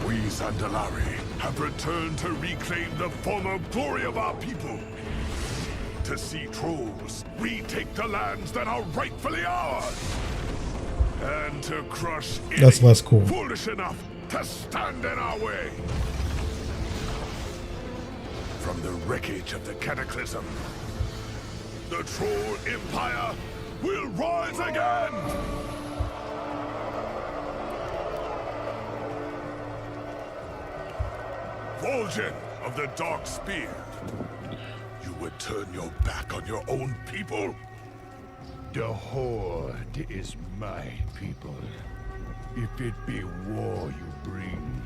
We Zandalari have returned to reclaim the former glory of our people. To see trolls retake the lands that are rightfully ours. And to crush any That's less cool. foolish enough to stand in our way. From the wreckage of the Cataclysm, the Troll Empire will rise again! Vol'jin of the Dark Spear, you would turn your back on your own people? The Horde is my people. If it be war you bring,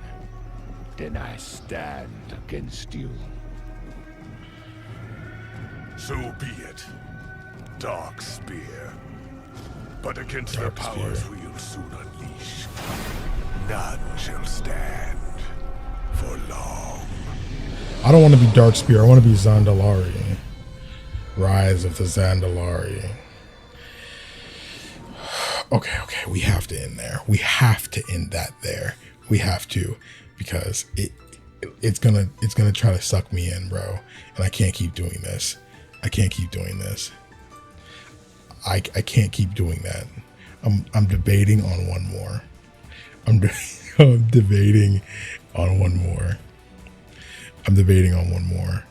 then I stand against you. So be it, Dark Spear. But against the powers we'll soon unleash, none shall stand for long. I don't want to be Dark Spear. I want to be Zandalari. Rise of the Zandalari. Okay, we have to end there. We have to end that there. We have to, because it's gonna try to suck me in, bro. And I can't keep doing this. I can't keep doing this. I can't keep doing that. I'm debating on one more. I'm debating on one more. I'm debating on one more.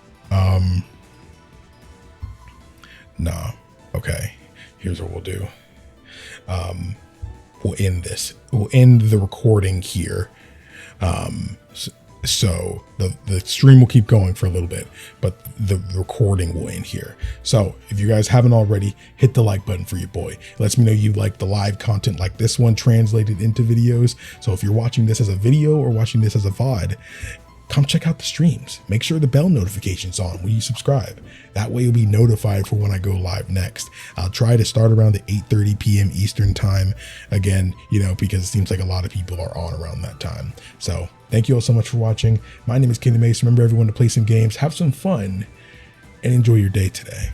Nah. Okay. Here's what we'll do. We'll end this. We'll end the recording here. So the stream will keep going for a little bit, but the recording will end here. So if you guys haven't already, hit the like button for your boy. It lets me know you like the live content like this one translated into videos. So if you're watching this as a video or watching this as a VOD, come check out the streams. Make sure the bell notification's on when you subscribe. That way you'll be notified for when I go live next. I'll try to start around the 8:30 p.m. Eastern time again, because it seems like a lot of people are on around that time. So thank you all so much for watching. My name is KingdomAce. Remember everyone to play some games, have some fun, and enjoy your day today.